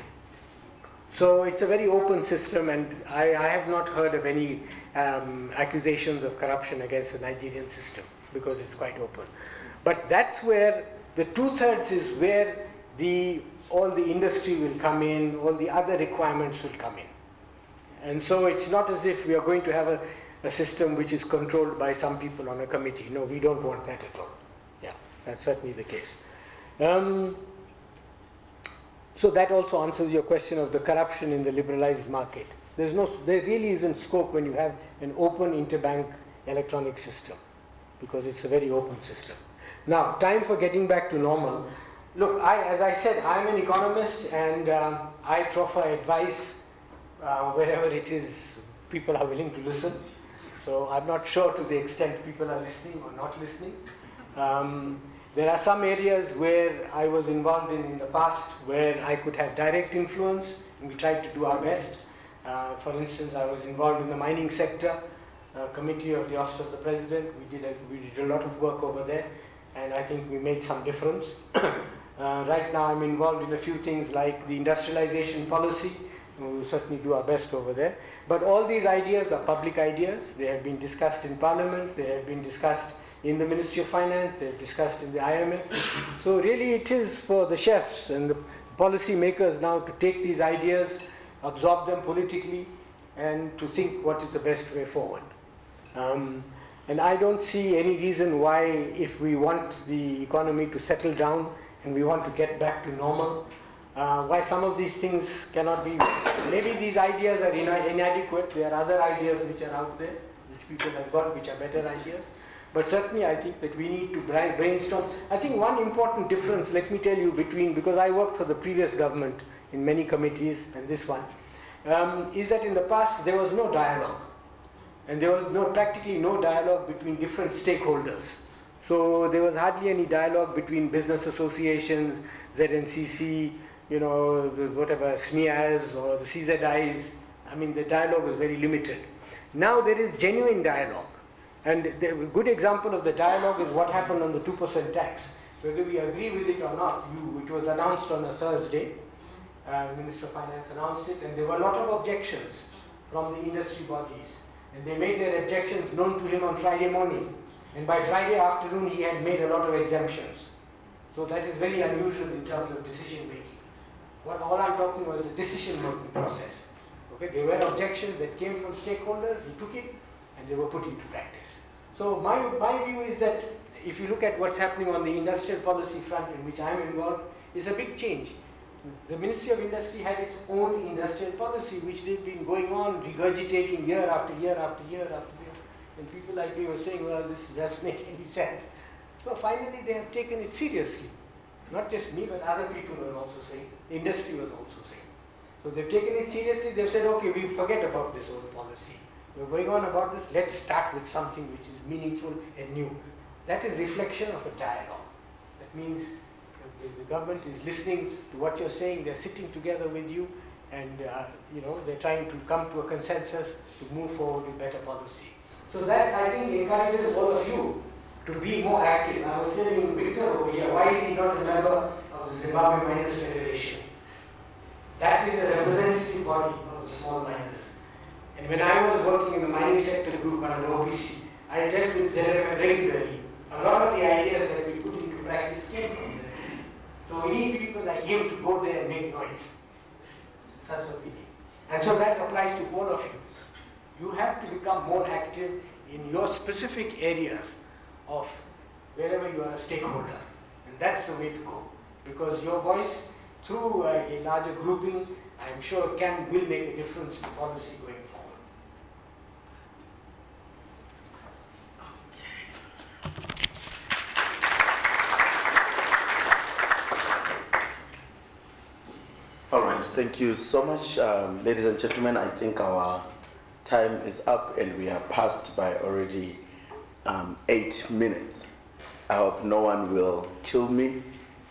Speaker 4: So it's a very open system, and I have not heard of any accusations of corruption against the Nigerian system, because it's quite open. But that's where the 2/3 is where all the industry will come in, all the other requirements will come in. And so it's not as if we are going to have a system which is controlled by some people on a committee. No, we don't want that at all. Yeah, that's certainly the case. So that also answers your question of the corruption in the liberalized market. There really isn't scope when you have an open interbank electronic system, because it's a very open system. Now, time for getting back to normal. Look, as I said, I'm an economist, and I proffer advice wherever it is people are willing to listen. So I'm not sure to the extent people are listening or not listening. There are some areas where I was involved in the past where I could have direct influence, and we tried to do our best. For instance, I was involved in the mining sector, committee of the Office of the President. We did a lot of work over there, and I think we made some difference. Right now I'm involved in a few things like the industrialization policy. We will certainly do our best over there. But all these ideas are public ideas. They have been discussed in Parliament. They have been discussed in the Ministry of Finance. They have discussed in the IMF. So really it is for the chefs and the policy makers now to take these ideas, absorb them politically, and to think what is the best way forward. And I don't see any reason why, if we want the economy to settle down and we want to get back to normal, why some of these things cannot be. Maybe these ideas are inadequate. There are other ideas which are out there, which people have got, which are better ideas. But certainly I think that we need to brainstorm. I think one important difference, let me tell you, because I worked for the previous government in many committees, and this one, is that in the past there was no dialogue. And there was practically no dialogue between different stakeholders. So there was hardly any dialogue between business associations, ZNCC, whatever, SMEAs or the CZIs. I mean, the dialogue was very limited. Now there is genuine dialogue. And a good example of the dialogue is what happened on the 2% tax. Whether we agree with it or not, it was announced on a Thursday. The Minister of Finance announced it, and there were a lot of objections from the industry bodies. And they made their objections known to him on Friday morning. And by Friday afternoon, he had made a lot of exemptions. So that is very unusual in terms of decision making. All I'm talking about is the decision making process. Okay, there were objections that came from stakeholders, he took it, and they were put into practice. So my view is that if you look at what's happening on the industrial policy front, in which I'm involved, is a big change. The Ministry of Industry had its own industrial policy, which they've been going on regurgitating year after year after year after year. And people like me were saying, well, this doesn't make any sense. So finally they have taken it seriously. Not just me, but other people were also saying, the industry was also saying. So they've taken it seriously. They've said, okay, we forget about this old policy. We're going on about this. Let's start with something which is meaningful and new. That is reflection of a dialogue. That means the government is listening to what you're saying. They're sitting together with you, and they're trying to come to a consensus to move forward with better policy. So that, I think, encourages all of you to be more active. I was telling Victor over here, why is he not a member of the Zimbabwean Miners Federation? That is a representative body of the small miners. And when I was working in the mining sector group under OPC, I dealt with ZMF regularly. A lot of the ideas that we put into practice came from there. So we need people like him to go there and make noise. That's what we need. And so that applies to all of you. You have to become more active in your specific areas of wherever you are a stakeholder. And that's the way to go. Because your voice, through a larger grouping, I'm sure will make a difference in policy going forward.
Speaker 2: All right, thank you so much. Ladies and gentlemen, I think our time is up and we are past by already 8 minutes. I hope no one will kill me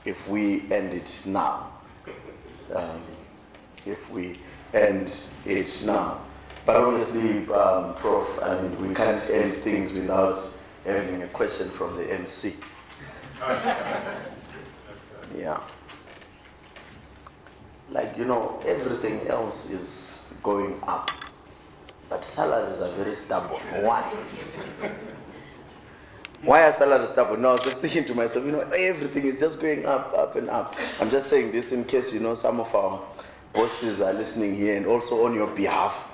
Speaker 2: if we end it now. But obviously, Prof, I mean, we can't end things without having a question from the MC. Yeah. Like, you know, everything else is going up. But salaries are very stubborn. Why? Why are salaries stubborn? No, I was just thinking to myself, you know, everything is just going up, up and up. I'm just saying this in case, you know, some of our bosses are listening here, and also on your behalf,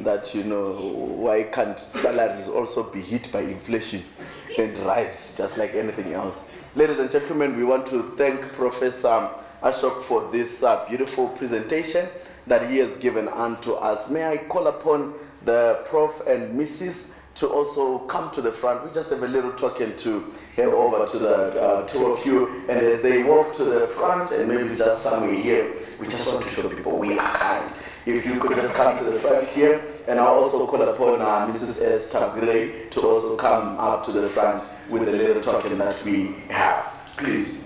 Speaker 2: that, you know, why can't salaries also be hit by inflation and rise just like anything else? Ladies and gentlemen, we want to thank Professor Ashok for this beautiful presentation that he has given unto us. May I call upon the Prof and Mrs. to also come to the front. We just have a little token to hand over to the two of you, and as they walk to the front, and maybe just somewhere here, we just want to show people we are kind. If you could just come to the front here, and I'll also call upon Mrs. S. Tagure to also come up to the front with the little token that we have. Please.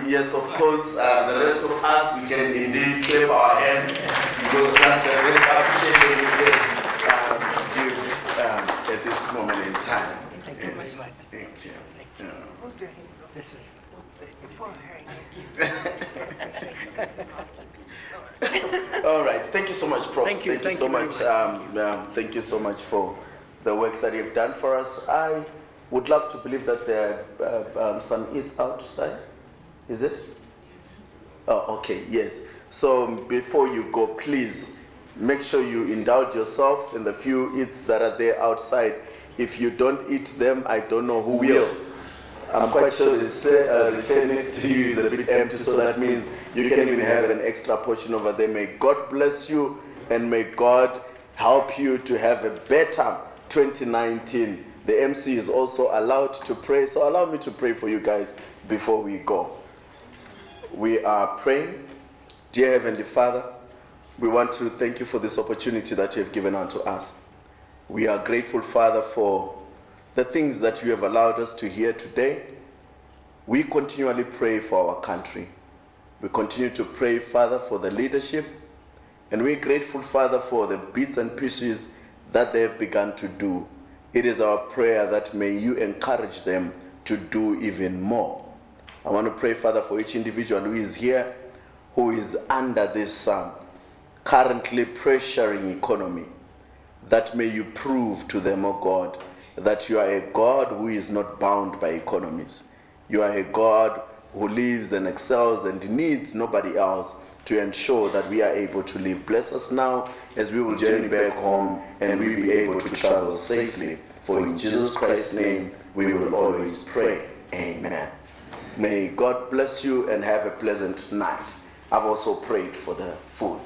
Speaker 2: Yes, of course, the rest of us, we can indeed clap our hands, because that's the best appreciation we can give at this moment in time. Thank you very much. Thank you. All right, thank you so much, Prof. Thank you so much. Thank you so much for the work that you've done for us. I would love to believe that there are some eats outside. Is it? Oh, okay, yes. So before you go, please make sure you indulge yourself in the few eats that are there outside. If you don't eat them, I don't know who will. I'm quite sure the chair next to you is a bit empty, so that means you can even have an extra portion over there. May God bless you, and may God help you to have a better 2019. The MC is also allowed to pray, so allow me to pray for you guys before we go. We are praying. Dear Heavenly Father, we want to thank you for this opportunity that you have given unto us. We are grateful, Father, for the things that you have allowed us to hear today. We continually pray for our country. We continue to pray, Father, for the leadership. And we're grateful, Father, for the bits and pieces that they have begun to do. It is our prayer that may you encourage them to do even more. I want to pray, Father, for each individual who is here, who is under this currently pressuring economy, that may you prove to them, O God, that you are a God who is not bound by economies. You are a God who lives and excels and needs nobody else to ensure that we are able to live. Bless us now as we will journey back home, and we be able to travel safely. For in Jesus Christ's name we will always pray. Amen. May God bless you and have a pleasant night. I've also prayed for the food.